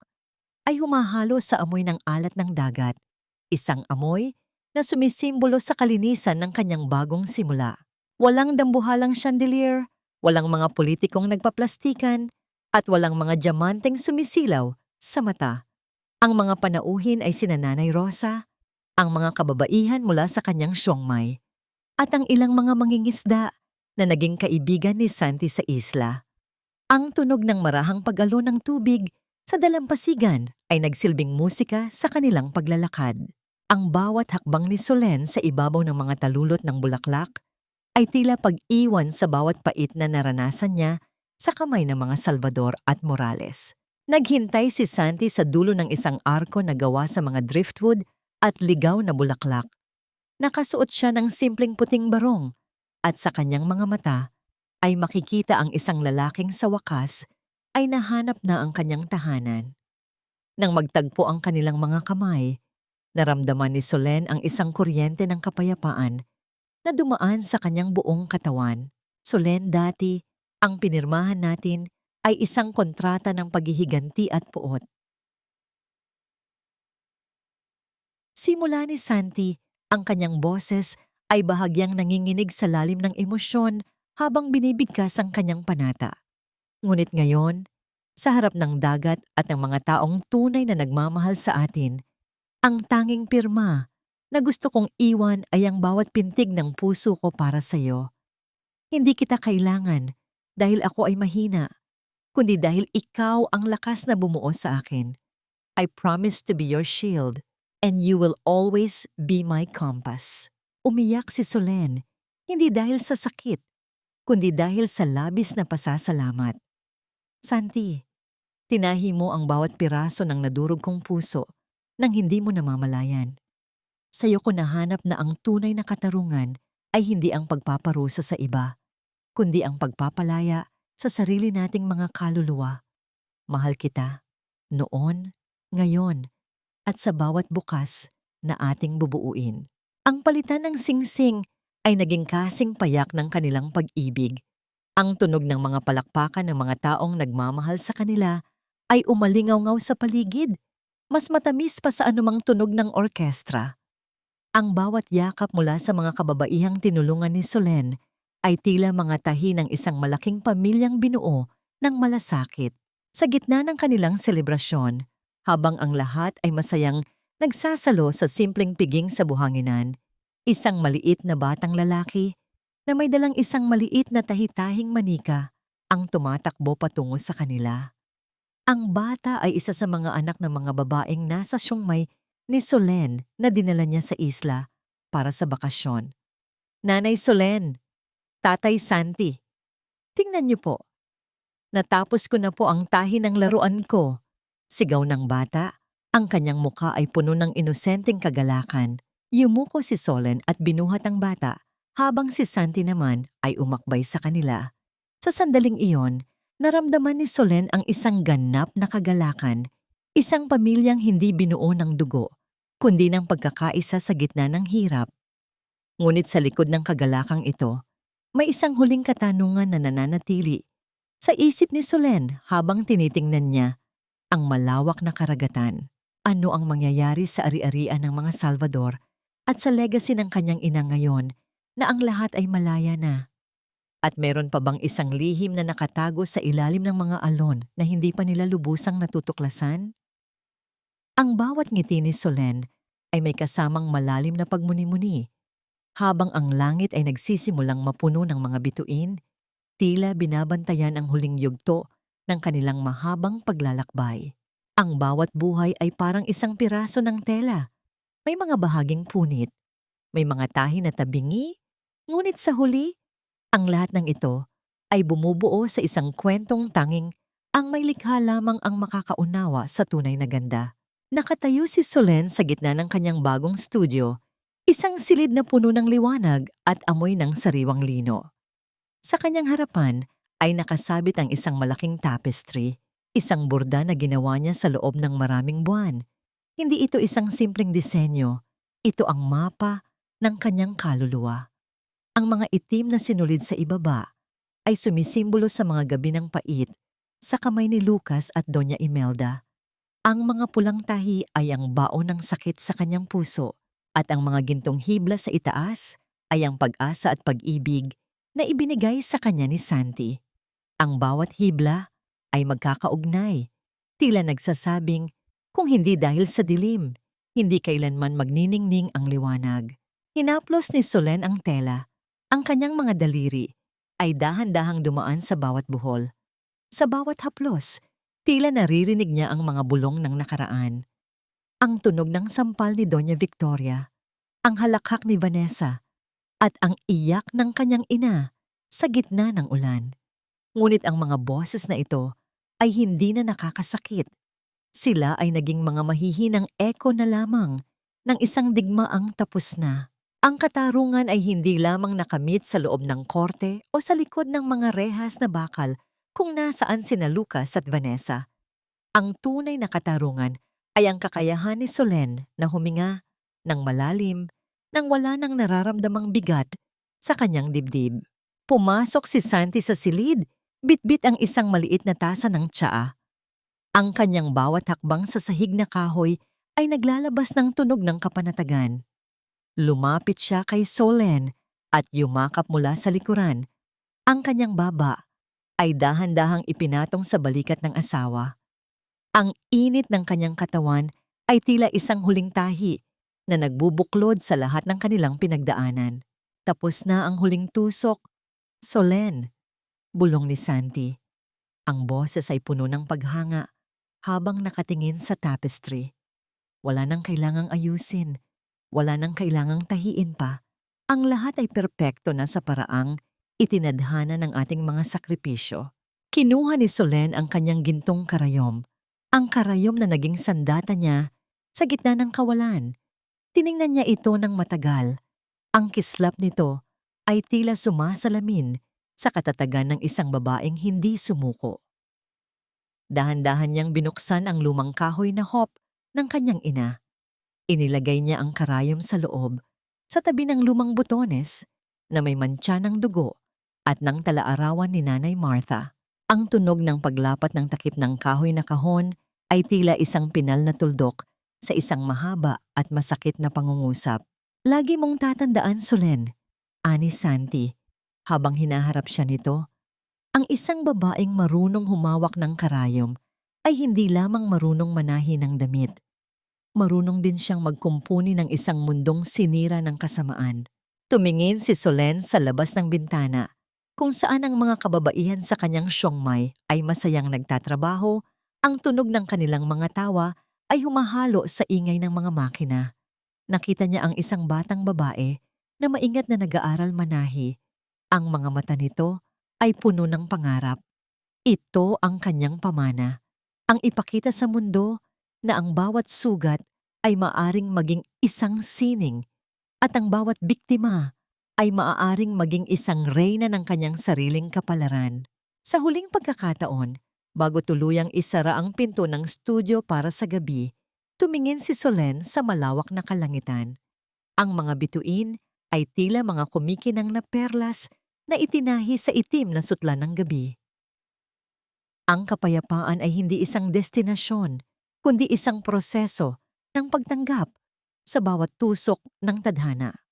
[SPEAKER 1] ay humahalo sa amoy ng alat ng dagat, isang amoy na sumisimbolo sa kalinisan ng kanyang bagong simula. Walang dambuhalang chandelier, walang mga politikong nagpaplastikan, at walang mga diamanteng sumisilaw sa mata. Ang mga panauhin ay sina Nanay Rosa, ang mga kababaihan mula sa kanyang siyongmay, at ang ilang mga mangingisda na naging kaibigan ni Santi sa isla. Ang tunog ng marahang pag-alon ng tubig sa dalampasigan ay nagsilbing musika sa kanilang paglalakad. Ang bawat hakbang ni Solen sa ibabaw ng mga talulot ng bulaklak ay tila pag-iwan sa bawat pait na naranasan niya sa kamay ng mga Salvador at Morales. Naghintay si Santi sa dulo ng isang arko na gawa sa mga driftwood at ligaw na bulaklak. Nakasuot siya ng simpleng puting barong at sa kanyang mga mata ay makikita ang isang lalaking sa wakas ay nahanap na ang kanyang tahanan. Nang magtagpo ang kanilang mga kamay, naramdaman ni Solen ang isang kuryente ng kapayapaan na dumaan sa kanyang buong katawan. Solen, dati, ang pinirmahan natin ay isang kontrata ng paghihiganti at puot. Simula ni Santi, ang kanyang boses ay bahagyang nanginginig sa lalim ng emosyon habang binibigkas ang kanyang panata. Ngunit ngayon, sa harap ng dagat at ng mga taong tunay na nagmamahal sa atin, ang tanging pirma na gusto kong iwan ay ang bawat pintig ng puso ko para sa iyo. Hindi kita kailangan dahil ako ay mahina, kundi dahil ikaw ang lakas na bumuo sa akin. I promise to be your shield, and you will always be my compass. Umiyak si Solen, hindi dahil sa sakit, kundi dahil sa labis na pasasalamat. Santi, tinahi mo ang bawat piraso ng nadurog kong puso nang hindi mo namamalayan. Sa'yo ko nahanap na ang tunay na katarungan ay hindi ang pagpaparusa sa iba, kundi ang pagpapalaya sa sarili nating mga kaluluwa. Mahal kita, noon, ngayon, at sa bawat bukas na ating bubuuin. Ang palitan ng singsing ay naging kasing payak ng kanilang pag-ibig. Ang tunog ng mga palakpakan ng mga taong nagmamahal sa kanila ay umalingaw-ngaw sa paligid, mas matamis pa sa anumang tunog ng orkestra. Ang bawat yakap mula sa mga kababaihang tinulungan ni Solen ay tila mga tahi ng isang malaking pamilyang binuo ng malasakit. Sa gitna ng kanilang selebrasyon, habang ang lahat ay masayang nagsasalo sa simpleng piging sa buhanginan, isang maliit na batang lalaki na may dalang isang maliit na tahitahing manika ang tumatakbo patungo sa kanila. Ang bata ay isa sa mga anak ng mga babaeng nasa siyungmay ni Solen na dinala niya sa isla para sa bakasyon. Nanay Solen, Tatay Santi, tingnan niyo po, natapos ko na po ang tahi ng laruan ko. Sigaw ng bata, ang kanyang muka ay puno ng inosenteng kagalakan. Yumuko si Solen at binuhat ang bata habang si Santi naman ay umakbay sa kanila. Sa sandaling iyon, naramdaman ni Solen ang isang ganap na kagalakan, isang pamilyang hindi binuo ng dugo, kundi ng pagkakaisa sa gitna ng hirap. Ngunit sa likod ng kagalakang ito, may isang huling katanungan na nananatili sa isip ni Solen habang tinitingnan niya ang malawak na karagatan. Ano ang mangyayari sa ari-arian ng mga Salvador at sa legacy ng kanyang ina ngayon na ang lahat ay malaya na? At meron pa bang isang lihim na nakatago sa ilalim ng mga alon na hindi pa nila lubusang natutuklasan? Ang bawat ngiti ni Solen ay may kasamang malalim na pagmuni-muni. Habang ang langit ay nagsisimulang mapuno ng mga bituin, tila binabantayan ang huling yugto ng kanilang mahabang paglalakbay. Ang bawat buhay ay parang isang piraso ng tela. May mga bahaging punit, may mga tahi na tabingi, ngunit sa huli, ang lahat ng ito ay bumubuo sa isang kwentong tanging ang may likha lamang ang makakaunawa sa tunay na ganda. Nakatayo si Solen sa gitna ng kanyang bagong studio, isang silid na puno ng liwanag at amoy ng sariwang lino. Sa kanyang harapan ay nakasabit ang isang malaking tapestry, isang borda na ginawa niya sa loob ng maraming buwan. Hindi ito isang simpleng disenyo, ito ang mapa ng kanyang kaluluwa. Ang mga itim na sinulid sa ibaba ay sumisimbolo sa mga gabi ng pait sa kamay ni Lucas at Doña Imelda. Ang mga pulang tahi ay ang baon ng sakit sa kanyang puso at ang mga gintong hibla sa itaas ay ang pag-asa at pag-ibig na ibinigay sa kanya ni Santi. Ang bawat hibla ay magkakaugnay, tila nagsasabing kung hindi dahil sa dilim, hindi kailanman magniningning ang liwanag. Hinaplos ni Solen ang tela. Ang kanyang mga daliri ay dahan-dahang dumaan sa bawat buhol. Sa bawat haplos, tila naririnig niya ang mga bulong ng nakaraan. Ang tunog ng sampal ni Doña Victoria, ang halakhak ni Vanessa, at ang iyak ng kanyang ina sa gitna ng ulan. Ngunit ang mga boses na ito ay hindi na nakakasakit. Sila ay naging mga mahihinang eko na lamang ng isang digmaang tapos na. Ang katarungan ay hindi lamang nakamit sa loob ng korte o sa likod ng mga rehas na bakal kung nasaan sina Lucas at Vanessa. Ang tunay na katarungan ay ang kakayahan ni Solen na huminga ng malalim nang wala nang nararamdamang bigat sa kanyang dibdib. Pumasok si Santi sa silid, bitbit ang isang maliit na tasa ng tsaa. Ang kanyang bawat hakbang sa sahig na kahoy ay naglalabas ng tunog ng kapanatagan. Lumapit siya kay Solen at yumakap mula sa likuran. Ang kanyang baba ay dahan-dahang ipinatong sa balikat ng asawa. Ang init ng kanyang katawan ay tila isang huling tahi na nagbubuklod sa lahat ng kanilang pinagdaanan. Tapos na ang huling tusok. Solen, bulong ni Santi. Ang boses ay puno ng paghanga habang nakatingin sa tapestry. Wala nang kailangang ayusin. Wala nang kailangang tahiin pa. Ang lahat ay perpekto na sa paraang itinadhana ng ating mga sakripisyo. Kinuha ni Solen ang kanyang gintong karayom. Ang karayom na naging sandata niya sa gitna ng kawalan. Tiningnan niya ito ng matagal. Ang kislap nito ay tila sumasalamin sa katatagan ng isang babaeng hindi sumuko. Dahan-dahan niyang binuksan ang lumang kahoy na hop ng kanyang ina. Inilagay niya ang karayom sa loob, sa tabi ng lumang butones na may mantsa ng dugo at ng talaarawan ni Nanay Martha. Ang tunog ng paglapat ng takip ng kahoy na kahon ay tila isang pinal na tuldok sa isang mahaba at masakit na pangungusap. Lagi mong tatandaan, Solen, ani Santi, habang hinaharap siya nito. Ang isang babaeng marunong humawak ng karayom ay hindi lamang marunong manahi ng damit. Marunong din siyang magkumpuni ng isang mundong sinira ng kasamaan. Tumingin si Solen sa labas ng bintana, kung saan ang mga kababaihan sa kanyang siyongmay ay masayang nagtatrabaho, ang tunog ng kanilang mga tawa ay humahalo sa ingay ng mga makina. Nakita niya ang isang batang babae na maingat na nag-aaral manahi. Ang mga mata nito ay puno ng pangarap. Ito ang kanyang pamana, ang ipakita sa mundo na ang bawat sugat ay maaring maging isang sining at ang bawat biktima ay maaaring maging isang reyna ng kanyang sariling kapalaran. Sa huling pagkakataon, bago tuluyang isara ang pinto ng studio para sa gabi, tumingin si Solen sa malawak na kalangitan. Ang mga bituin ay tila mga kumikinang na perlas na itinahi sa itim na sutla ng gabi. Ang kapayapaan ay hindi isang destinasyon, kundi isang proseso ng pagtanggap sa bawat tusok ng tadhana.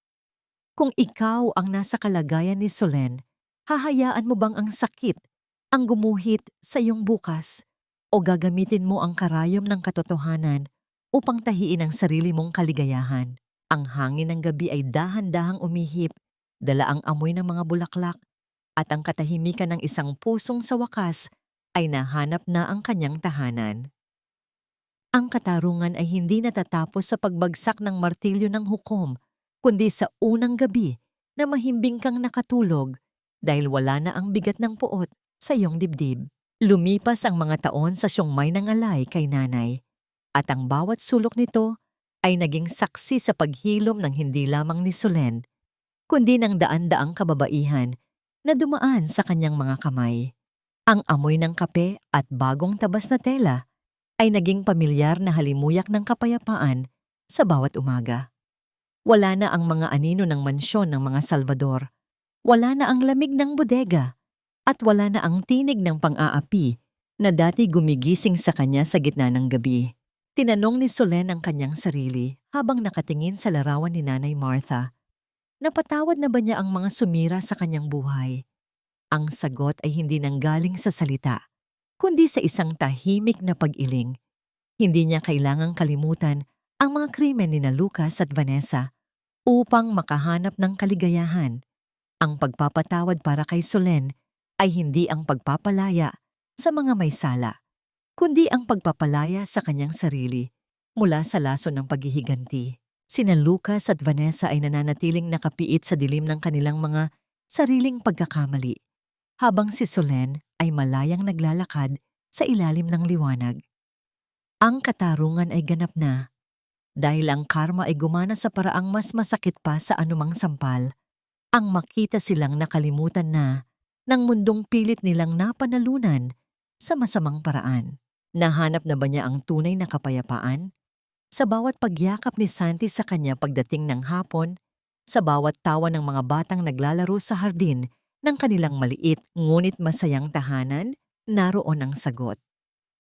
[SPEAKER 1] Kung ikaw ang nasa kalagayan ni Solen, hahayaan mo bang ang sakit ang gumuhit sa iyong bukas o gagamitin mo ang karayom ng katotohanan upang tahiin ang sarili mong kaligayahan? Ang hangin ng gabi ay dahan-dahang umihip, dala ang amoy ng mga bulaklak at ang katahimikan ng isang pusong sa wakas ay nahanap na ang kanyang tahanan. Ang katarungan ay hindi natatapos sa pagbagsak ng martilyo ng hukom, kundi sa unang gabi na mahimbing kang nakatulog dahil wala na ang bigat ng puot sa iyong dibdib. Lumipas ang mga taon sa siyongmay ng alay kay nanay, at ang bawat sulok nito ay naging saksi sa paghilom ng hindi lamang ni Solen, kundi ng daan-daang kababaihan na dumaan sa kanyang mga kamay. Ang amoy ng kape at bagong tabas na tela ay naging pamilyar na halimuyak ng kapayapaan sa bawat umaga. Wala na ang mga anino ng mansyon ng mga Salvador, wala na ang lamig ng bodega, at wala na ang tinig ng pang-aapi na dati gumigising sa kanya sa gitna ng gabi. Tinanong ni Solen ang kanyang sarili habang nakatingin sa larawan ni Nanay Martha. Napatawad na ba niya ang mga sumira sa kanyang buhay? Ang sagot ay hindi nanggaling sa salita, kundi sa isang tahimik na pag-iling. Hindi niya kailangang kalimutan ang mga krimen ni Lucas at Vanessa upang makahanap ng kaligayahan. Ang pagpapatawad para kay Solen ay hindi ang pagpapalaya sa mga may sala, kundi ang pagpapalaya sa kanyang sarili mula sa laso ng paghihiganti. Sina Lucas at Vanessa ay nananatiling nakapiit sa dilim ng kanilang mga sariling pagkakamali, habang si Solen ay malayang naglalakad sa ilalim ng liwanag. Ang katarungan ay ganap na, dahil ang karma ay gumana sa paraang mas masakit pa sa anumang sampal. Ang makita silang nakalimutan na ng mundong pilit nilang napanalunan sa masamang paraan. Nahanap na ba niya ang tunay na kapayapaan? Sa bawat pagyakap ni Santi sa kanya pagdating ng hapon, sa bawat tawa ng mga batang naglalaro sa hardin ng kanilang maliit ngunit masayang tahanan, naroon ang sagot.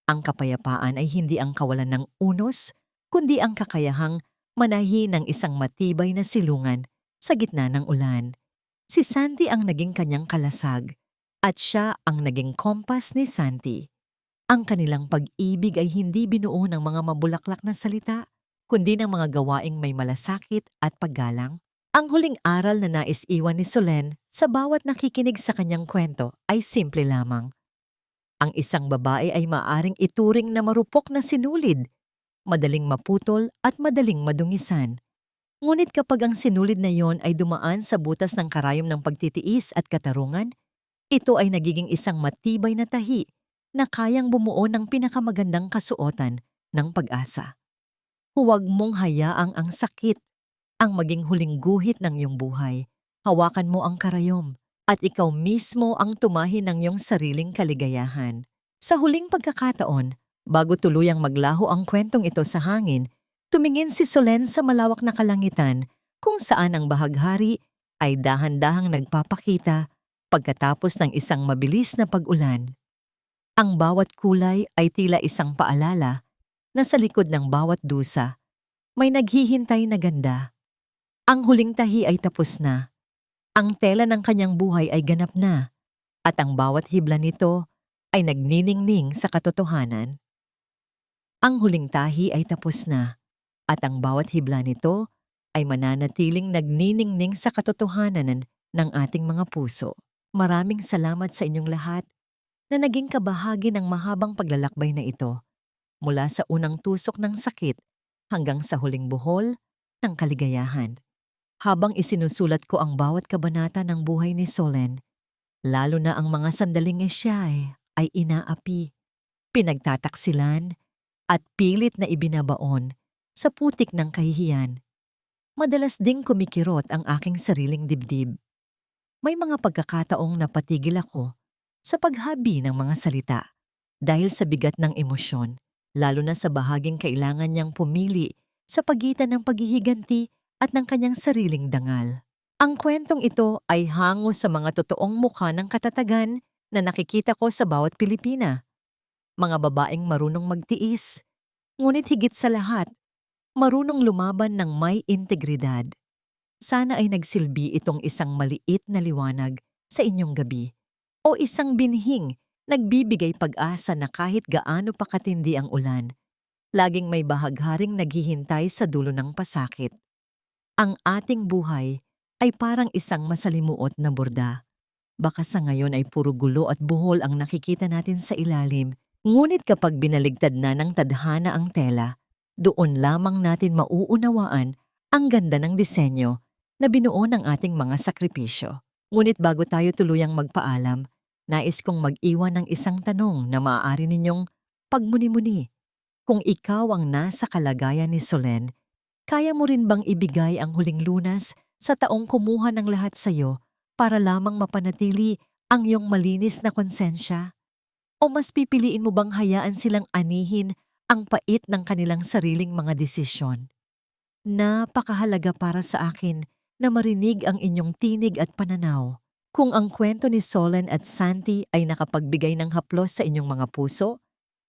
[SPEAKER 1] Ang kapayapaan ay hindi ang kawalan ng unos, kundi ang kakayahang manahi ng isang matibay na silungan sa gitna ng ulan. Si Santi ang naging kanyang kalasag, at siya ang naging kompas ni Santi. Ang kanilang pag-ibig ay hindi binuo ng mga mabulaklak na salita, kundi ng mga gawaing may malasakit at paggalang. Ang huling aral na nais iwan ni Solen sa bawat nakikinig sa kanyang kwento ay simple lamang. Ang isang babae ay maaring ituring na marupok na sinulid, madaling maputol at madaling madungisan. Ngunit kapag ang sinulid na yon ay dumaan sa butas ng karayom ng pagtitiis at katarungan, ito ay nagiging isang matibay na tahi na kayang bumuo ng pinakamagandang kasuotan ng pag-asa. Huwag mong hayaang ang sakit ang maging huling guhit ng iyong buhay. Hawakan mo ang karayom at ikaw mismo ang tumahi ng iyong sariling kaligayahan. Sa huling pagkakataon, bago tuluyang maglaho ang kwentong ito sa hangin, tumingin si Solen sa malawak na kalangitan kung saan ang bahaghari ay dahan-dahang nagpapakita pagkatapos ng isang mabilis na pag-ulan. Ang bawat kulay ay tila isang paalala na sa likod ng bawat dusa may naghihintay na ganda. Ang huling tahi ay tapos na. Ang tela ng kanyang buhay ay ganap na. At ang bawat hibla nito ay nagniningning sa katotohanan. Ang huling tahi ay tapos na. At ang bawat hibla nito ay mananatiling nagniningning sa katotohanan ng ating mga puso. Maraming salamat sa inyong lahat na naging kabahagi ng mahabang paglalakbay na ito, mula sa unang tusok ng sakit hanggang sa huling buhol ng kaligayahan. Habang isinusulat ko ang bawat kabanata ng buhay ni Solen, lalo na ang mga sandaling siya ay inaapi, pinagtataksilan, at pilit na ibinabaon sa putik ng kahihiyan. Madalas ding kumikirot ang aking sariling dibdib. May mga pagkakataong napatigil ako sa paghabi ng mga salita dahil sa bigat ng emosyon, lalo na sa bahaging kailangan niyang pumili sa pagitan ng paghihiganti at ng kanyang sariling dangal. Ang kwentong ito ay hango sa mga totoong mukha ng katatagan na nakikita ko sa bawat Pilipina. Mga babaeng marunong magtiis, ngunit higit sa lahat, marunong lumaban ng may integridad. Sana ay nagsilbi itong isang maliit na liwanag sa inyong gabi o isang binhing nagbibigay pag-asa na kahit gaano pa katindi ang ulan, laging may bahagharing naghihintay sa dulo ng pasakit. Ang ating buhay ay parang isang masalimuot na borda. Baka sa ngayon ay puro gulo at buhol ang nakikita natin sa ilalim, ngunit kapag binaligtad na ng tadhana ang tela, doon lamang natin mauunawaan ang ganda ng disenyo na binuo ng ating mga sakripisyo. Ngunit bago tayo tuluyang magpaalam, nais kong mag-iwan ng isang tanong na maaari ninyong pagmuni-muni. Kung ikaw ang nasa kalagayan ni Solen, kaya mo rin bang ibigay ang huling lunas sa taong kumuha ng lahat sa iyo para lamang mapanatili ang iyong malinis na konsensya? O mas pipiliin mo bang hayaan silang anihin ang pait ng kanilang sariling mga desisyon? Napakahalaga para sa akin na marinig ang inyong tinig at pananaw. Kung ang kwento ni Solen at Santi ay nakapagbigay ng haplos sa inyong mga puso,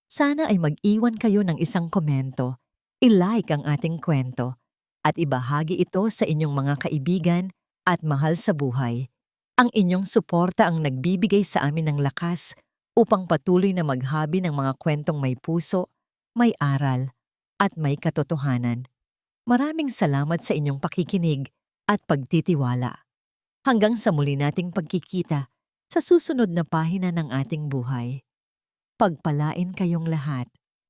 [SPEAKER 1] sana ay mag-iwan kayo ng isang komento, i-like ang ating kwento, at ibahagi ito sa inyong mga kaibigan at mahal sa buhay. Ang inyong suporta ang nagbibigay sa amin ng lakas upang patuloy na maghabi ng mga kwentong may puso, may aral, at may katotohanan. Maraming salamat sa inyong pakikinig at pagtitiwala. Hanggang sa muli nating pagkikita sa susunod na pahina ng ating buhay. Pagpalain kayong lahat.